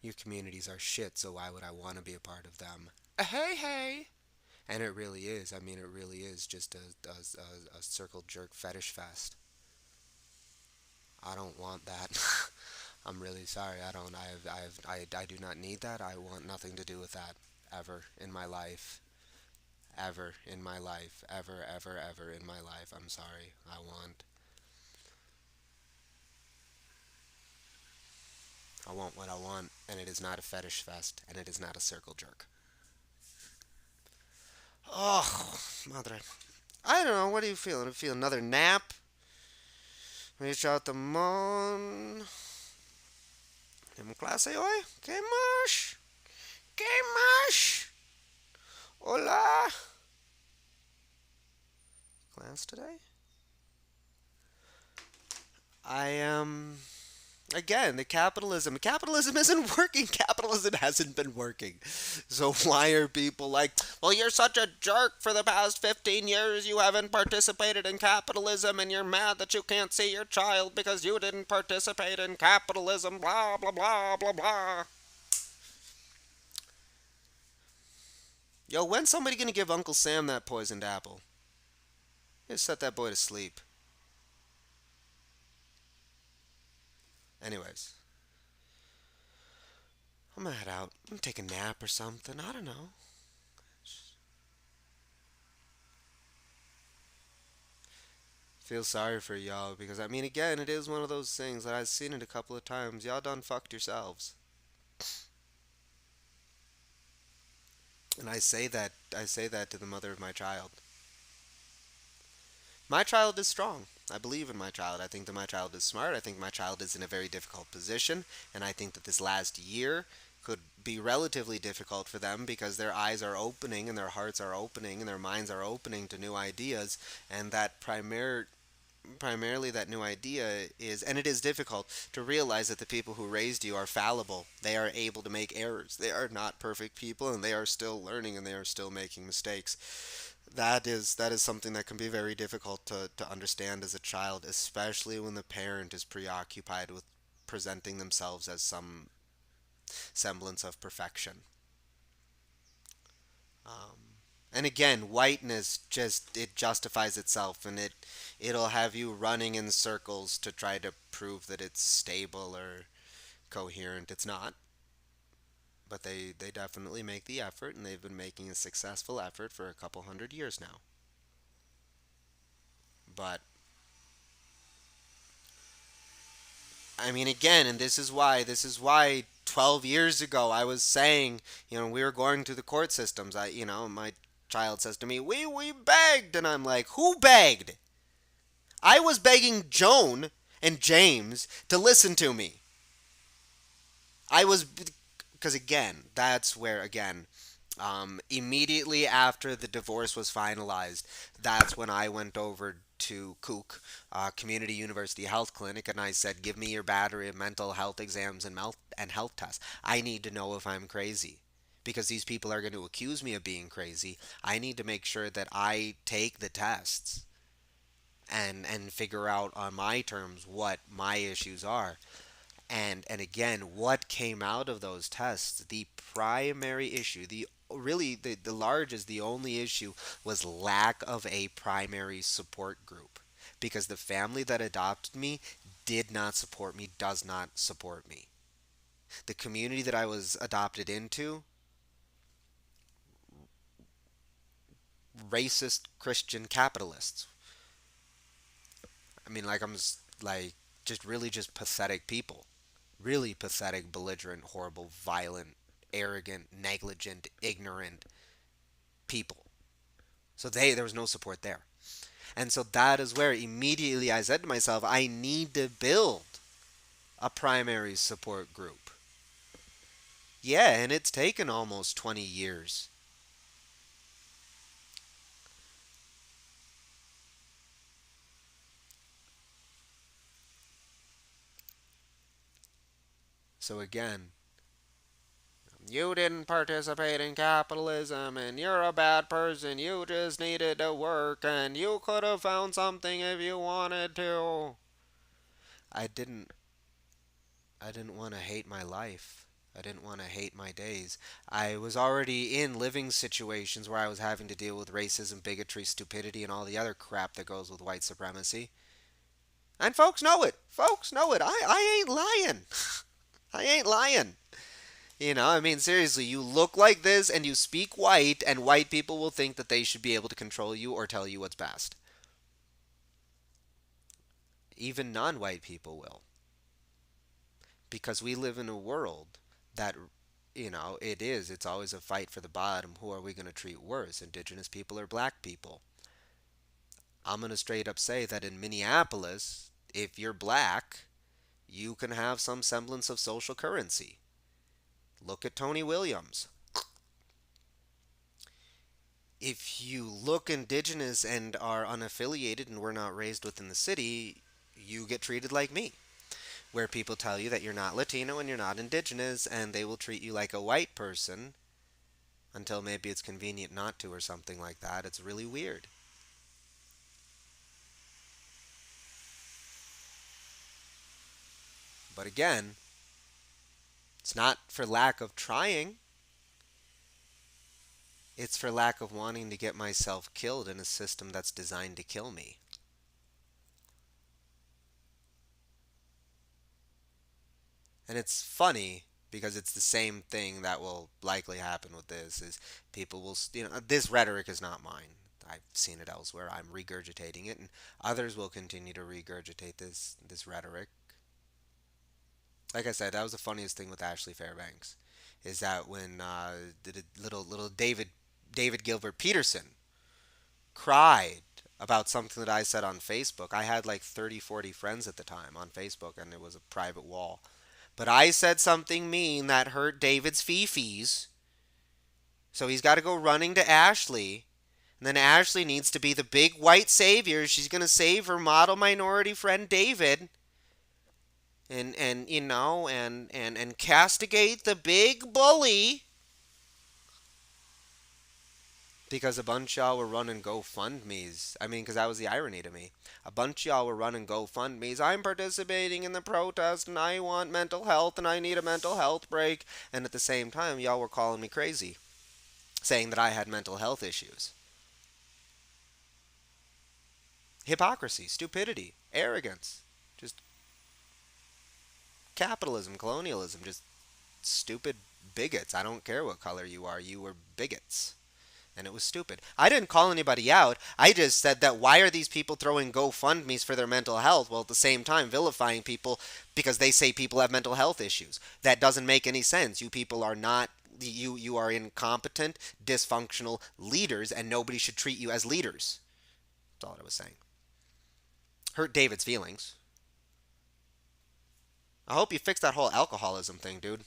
Your communities are shit, so why would I want to be a part of them? Hey, hey. And it really is. I mean, it really is just a circle jerk fetish fest. I don't want that. I'm really sorry. I don't. I do not need that. I want nothing to do with that ever in my life. Ever in my life. Ever, ever, ever in my life. I'm sorry. I want what I want, and it is not a fetish fest, and it is not a circle jerk. Oh, mother. I don't know. What are you feeling? I feel another nap. Reach out the moon. ¿En clase hoy? ¿Qué más? ¿Qué más? Hola. Class today? I am. Again, the capitalism isn't working. Capitalism hasn't been working. So why are people like, well, you're such a jerk. For the past 15 years you haven't participated in capitalism, and you're mad that you can't see your child because you didn't participate in capitalism, blah blah blah blah blah. Yo, when's somebody gonna give Uncle Sam that poisoned apple? Just set that boy to sleep. Anyways, I'm gonna head out. I'm gonna take a nap or something. I don't know. Feel sorry for y'all because I mean, again, it is one of those things that I've seen it a couple of times. Y'all done fucked yourselves, and I say that to the mother of my child. My child is strong. I believe in my child. I think that my child is smart. I think my child is in a very difficult position, and I think that this last year could be relatively difficult for them because their eyes are opening and their hearts are opening and their minds are opening to new ideas, and that primarily that new idea is, and it is difficult to realize that the people who raised you are fallible. They are able to make errors. They are not perfect people, and they are still learning, and they are still making mistakes. That is something that can be very difficult to understand as a child, especially when the parent is preoccupied with presenting themselves as some semblance of perfection. And again, whiteness just it justifies itself, and it'll have you running in circles to try to prove that it's stable or coherent. It's not, but they definitely make the effort, and they've been making a successful effort for a couple hundred years now. But I mean, again, and this is why 12 years ago I was saying, we were going through the court systems. My child says to me, we begged, and I'm like, who begged? I was begging Joan and James to listen to me. I was, because again, that's where, again, immediately after the divorce was finalized, that's when I went over to Cook Community University Health Clinic, and I said, give me your battery of mental health exams and health tests. I need to know if I'm crazy. Because these people are going to accuse me of being crazy, I need to make sure that I take the tests and figure out on my terms what my issues are. And again, what came out of those tests, the primary issue, the largest, the only issue was lack of a primary support group. Because the family that adopted me did not support me, does not support me. The community that I was adopted into, racist Christian capitalists. I mean, like, like, just really just pathetic people. Really pathetic, belligerent, horrible, violent, arrogant, negligent, ignorant people. So there was no support there. And so that is where immediately I said to myself, I need to build a primary support group. Yeah, and it's taken almost 20 years. So again, you didn't participate in capitalism and you're a bad person. You just needed to work and you could have found something if you wanted to. I didn't I didn't want to hate my life. I didn't want to hate my days. I was already in living situations where I was having to deal with racism, bigotry, stupidity, and all the other crap that goes with white supremacy. And folks know it. Folks know it. I ain't lying. I ain't lying. You know, I mean, seriously, you look like this and you speak white, and white people will think that they should be able to control you or tell you what's best. Even non white people will. Because we live in a world that, it's always a fight for the bottom. Who are we going to treat worse, indigenous people or black people? I'm going to straight up say that in Minneapolis, if you're black, you can have some semblance of social currency. Look at Tony Williams. If you look indigenous and are unaffiliated and were not raised within the city, you get treated like me, where people tell you that you're not Latino and you're not indigenous, and they will treat you like a white person until maybe it's convenient not to or something like that. It's really weird. But again, it's not for lack of trying. It's for lack of wanting to get myself killed in a system that's designed to kill me. And it's funny because it's the same thing that will likely happen with this is people will, this rhetoric is not mine. I've seen it elsewhere. I'm regurgitating it, and others will continue to regurgitate this rhetoric. Like I said, that was the funniest thing with Ashley Fairbanks, is that when the little David Gilbert Peterson cried about something that I said on Facebook. I had like 30, 40 friends at the time on Facebook, and it was a private wall. But I said something mean that hurt David's fifis, so he's got to go running to Ashley. And then Ashley needs to be the big white savior. She's going to save her model minority friend David. And castigate the big bully because a bunch of y'all were running GoFundMe's. I mean, because that was the irony to me. A bunch of y'all were running GoFundMe's. I'm participating in the protest and I want mental health and I need a mental health break. And at the same time, y'all were calling me crazy, saying that I had mental health issues. Hypocrisy, stupidity, arrogance, just capitalism, colonialism, just stupid bigots. I don't care what color you are, you were bigots. And it was stupid. I didn't call anybody out. I just said that why are these people throwing GoFundMe's for their mental health while at the same time vilifying people because they say people have mental health issues? That doesn't make any sense. You people are not you are incompetent, dysfunctional leaders and nobody should treat you as leaders. That's all I was saying. Hurt David's feelings. I hope you fix that whole alcoholism thing, dude.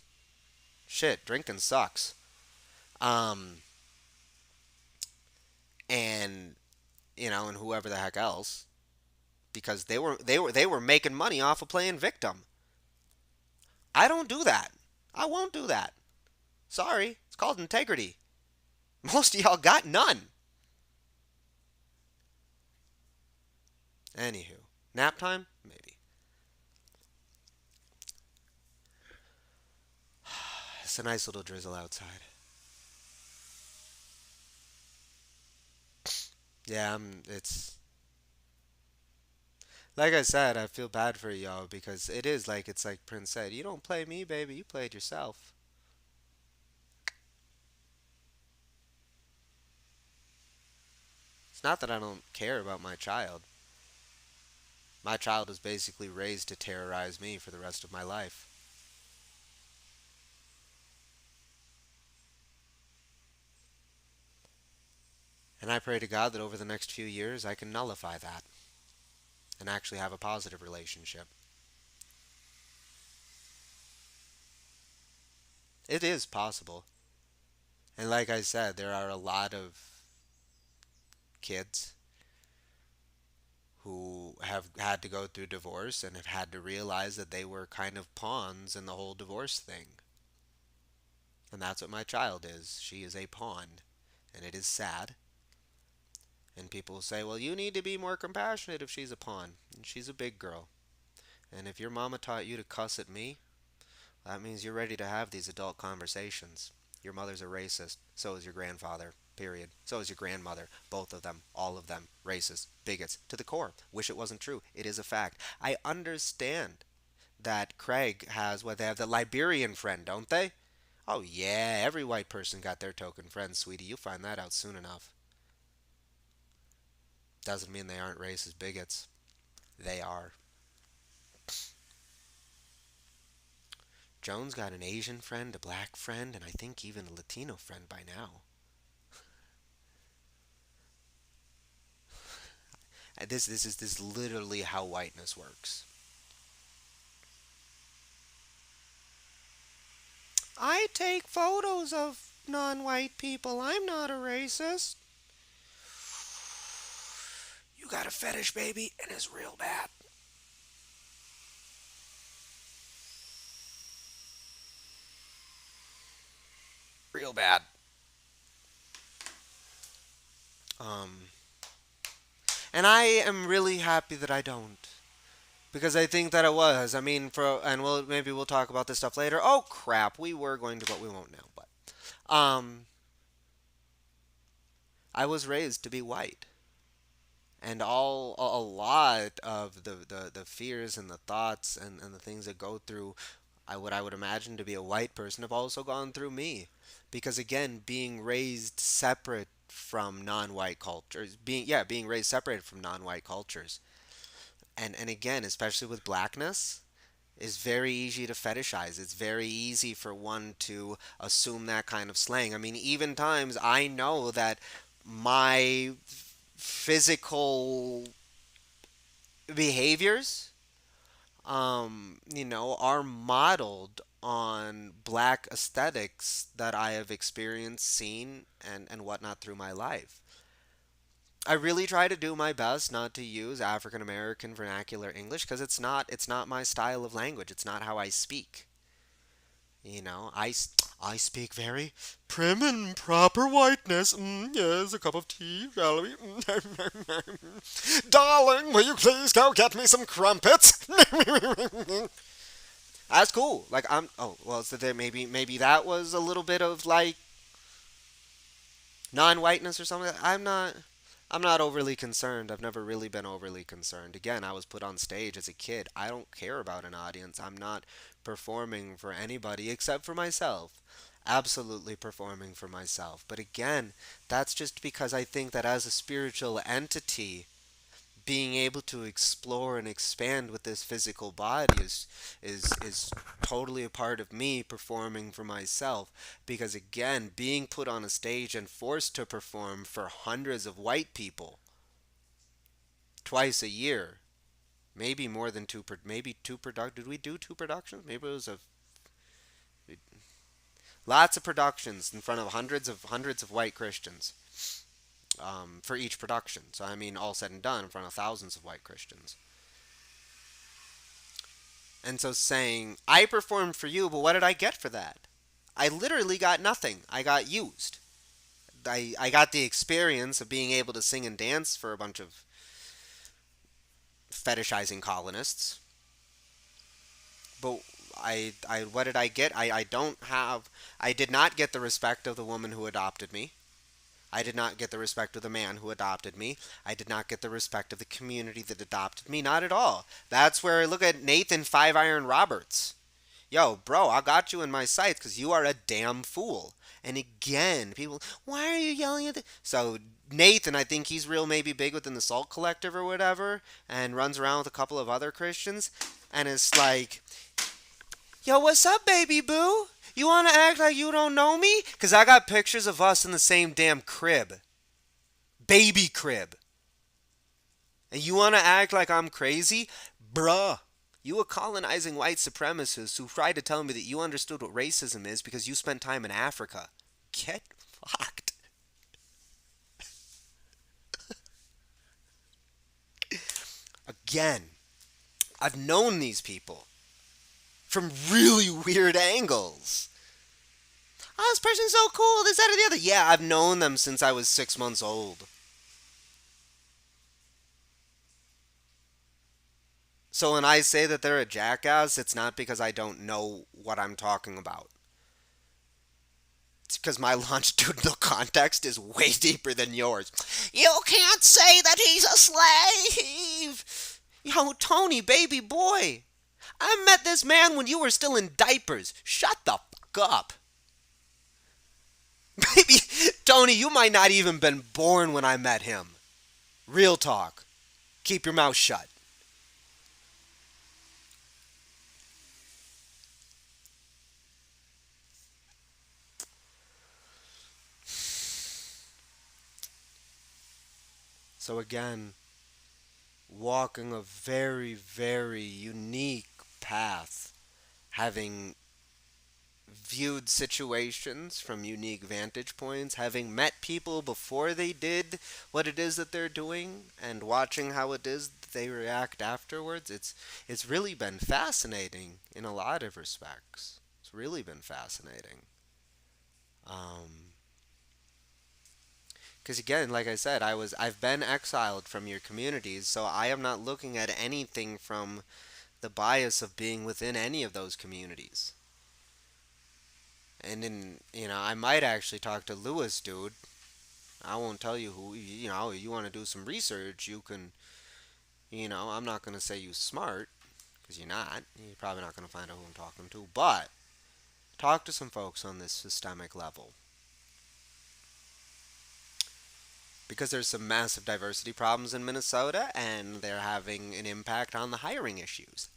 Shit, drinking sucks. Um and and whoever the heck else, because they were making money off of playing victim. I don't do that. I won't do that. Sorry, it's called integrity. Most of y'all got none. Anywho, nap time? Maybe. It's a nice little drizzle outside. Yeah, it's like I said, I feel bad for y'all because it's like Prince said, you don't play me, baby, you played yourself. It's not that I don't care about my child. My child was basically raised to terrorize me for the rest of my life. And I pray to God that over the next few years I can nullify that and actually have a positive relationship. It is possible. And like I said, there are a lot of kids who have had to go through divorce and have had to realize that they were kind of pawns in the whole divorce thing. And that's what my child is. She is a pawn. And it is sad. And people will say, well, you need to be more compassionate if she's a pawn. And she's a big girl. And if your mama taught you to cuss at me, that means you're ready to have these adult conversations. Your mother's a racist. So is your grandfather. Period. So is your grandmother. Both of them. All of them. Racist. Bigots. To the core. Wish it wasn't true. It is a fact. I understand that Craig has what they have, the Liberian friend, don't they? Oh yeah, every white person got their token friend, sweetie. You'll find that out soon enough. Doesn't mean they aren't racist bigots. They are. Joan's got an Asian friend, a black friend, and I think even a Latino friend by now. This is literally how whiteness works. I take photos of non-white people. I'm not a racist. You got a fetish, baby, and it's real bad. Real bad. Um, and I am really happy that I don't. Because I think that it was. I mean, and maybe we'll talk about this stuff later. Oh crap, we were going to, but we won't now. But I was raised to be white, and a lot of the fears and the thoughts and the things that go through what I would imagine to be a white person have also gone through me, because again, being raised separate from non-white cultures, being raised separated from non-white cultures, and again, especially with blackness, is very easy to fetishize. It's very easy for one to assume that kind of slang. I mean, even times I know that my physical behaviors, are modeled on black aesthetics that I have experienced, seen, and whatnot through my life. I really try to do my best not to use African American vernacular English because it's not my style of language. It's not how I speak. I speak very prim and proper whiteness. Yes, a cup of tea, shall we? Darling, will you please go get me some crumpets? That's cool. Like I'm. Oh well, so there maybe that was a little bit of like non-whiteness or something. I'm not overly concerned. I've never really been overly concerned. Again, I was put on stage as a kid. I don't care about an audience. I'm not performing for anybody except for myself. Absolutely performing for myself. But again, that's just because I think that as a spiritual entity, being able to explore and expand with this physical body is totally a part of me performing for myself, because again, being put on a stage and forced to perform for hundreds of white people twice a year, maybe more than maybe two did we do two productions? Maybe it was lots of productions in front of hundreds of white Christians, for each production. So I mean, all said and done, in front of thousands of white Christians. And so saying, I performed for you, but what did I get for that? I literally got nothing. I got used. I got the experience of being able to sing and dance for a bunch of fetishizing colonists. But what did I get? I did not get the respect of the woman who adopted me. I did not get the respect of the man who adopted me. I did not get the respect of the community that adopted me. Not at all. That's where, look at Nathan Five Iron Roberts. Yo, bro, I got you in my sights because you are a damn fool. And again, people, why are you yelling at the... So, Nathan, I think he's real maybe big within the Salt Collective or whatever, and runs around with a couple of other Christians, and it's like, yo, what's up, baby boo? You want to act like you don't know me? Because I got pictures of us in the same damn crib. baby crib. And you want to act like I'm crazy? Bruh. You a colonizing white supremacist who tried to tell me that you understood what racism is because you spent time in Africa. Get fucked. Again, I've known these people from really weird angles. Oh, this person's so cool, this, that, or the other. Yeah, I've known them since I was 6 months old. So when I say that they're a jackass, it's not because I don't know what I'm talking about. It's because my longitudinal context is way deeper than yours. You can't say that he's a slave! Yo, Tony, baby boy. I met this man when you were still in diapers. Shut the fuck up. Baby, Tony, you might not even been born when I met him. Real talk. Keep your mouth shut. So again, walking a very, very unique path, having viewed situations from unique vantage points, having met people before they did what it is that they're doing, and watching how it is that they react afterwards. It's really been fascinating in a lot of respects. It's really been fascinating. Um, because again, like I said, I've been exiled from your communities, so I am not looking at anything from the bias of being within any of those communities. And I might actually talk to Lewis, dude. I won't tell you who. You want to do some research, you can. I'm not gonna say you smart, because you're not. You're probably not gonna find out who I'm talking to. But talk to some folks on this systemic level, because there's some massive diversity problems in Minnesota, and they're having an impact on the hiring issues.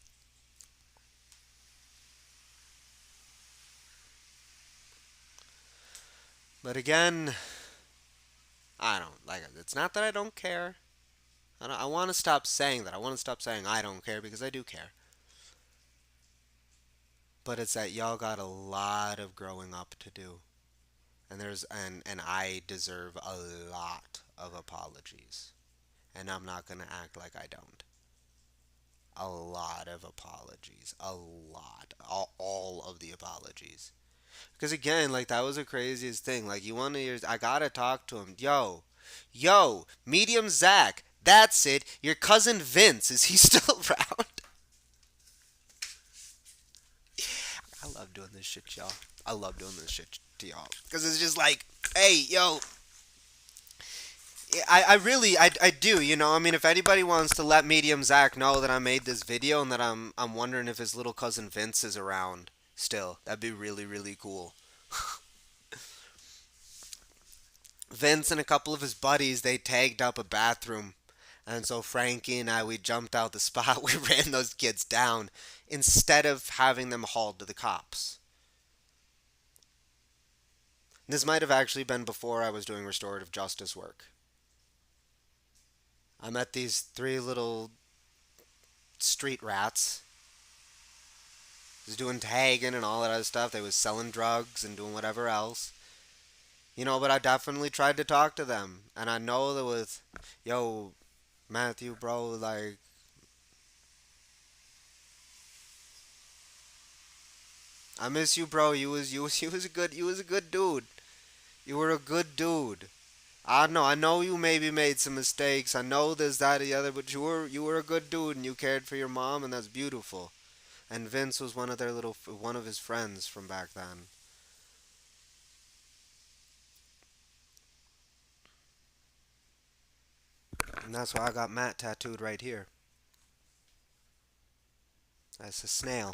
But again, I don't like it. It's not that I don't care. I want to stop saying that. I want to stop saying I don't care because I do care. But it's that y'all got a lot of growing up to do. And I deserve a lot of apologies. And I'm not going to act like I don't. A lot of apologies. A lot. All of the apologies. Because again, like that was the craziest thing. Like you want to hear, I gotta talk to him. Yo, medium Zach. That's it. Your cousin Vince, is he still around? I love doing this shit, y'all. I love doing this shit to y'all. Because it's just like, hey, yo. I really, I do, I mean, if anybody wants to let Medium Zach know that I made this video and that I'm wondering if his little cousin Vince is around still, that'd be really, really cool. Vince and a couple of his buddies, they tagged up a bathroom. And so Frankie and I, we jumped out the spot. We ran those kids down instead of having them hauled to the cops. This might have actually been before I was doing restorative justice work. I met these three little street rats. Was doing tagging and all that other stuff. They was selling drugs and doing whatever else. But I definitely tried to talk to them. And I know there was, yo, Matthew, bro, like, I miss you, bro. You was a good dude. You were a good dude. I know you maybe made some mistakes. I know this, that, the other, but you were a good dude and you cared for your mom, and that's beautiful. And Vince was one of his friends from back then. And that's why I got Matt tattooed right here. That's a snail.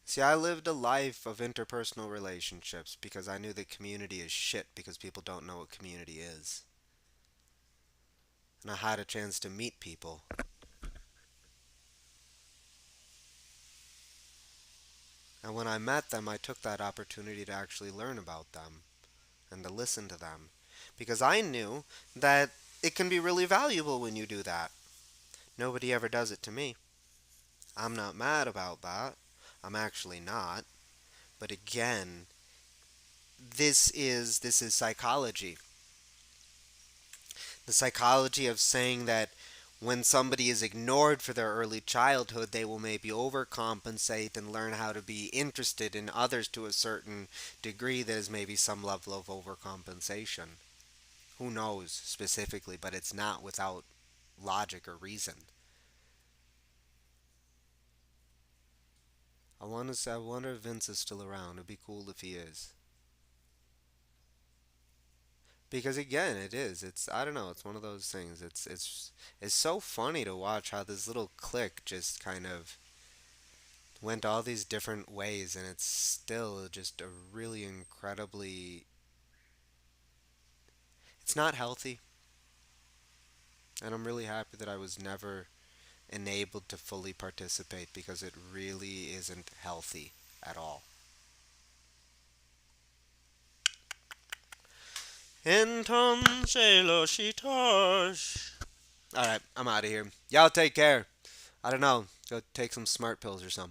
See, I lived a life of interpersonal relationships because I knew that community is shit because people don't know what community is. And I had a chance to meet people. And when I met them, I took that opportunity to actually learn about them. and to listen to them. Because I knew that it can be really valuable when you do that. Nobody ever does it to me. I'm not mad about that. I'm actually not. But again, this is psychology. The psychology of saying that when somebody is ignored for their early childhood, they will maybe overcompensate and learn how to be interested in others to a certain degree that is maybe some level of overcompensation. Who knows specifically, but it's not without logic or reason. I wonder if Vince is still around. It'd be cool if he is. Because again, it is. It's I don't know. It's one of those things. It's so funny to watch how this little clique just kind of went all these different ways, and it's still just a really incredibly. It's not healthy, and I'm really happy that I was never enabled to fully participate because it really isn't healthy at all. Entonces lo citos. All right, I'm out of here. Y'all take care. I don't know. Go take some smart pills or something.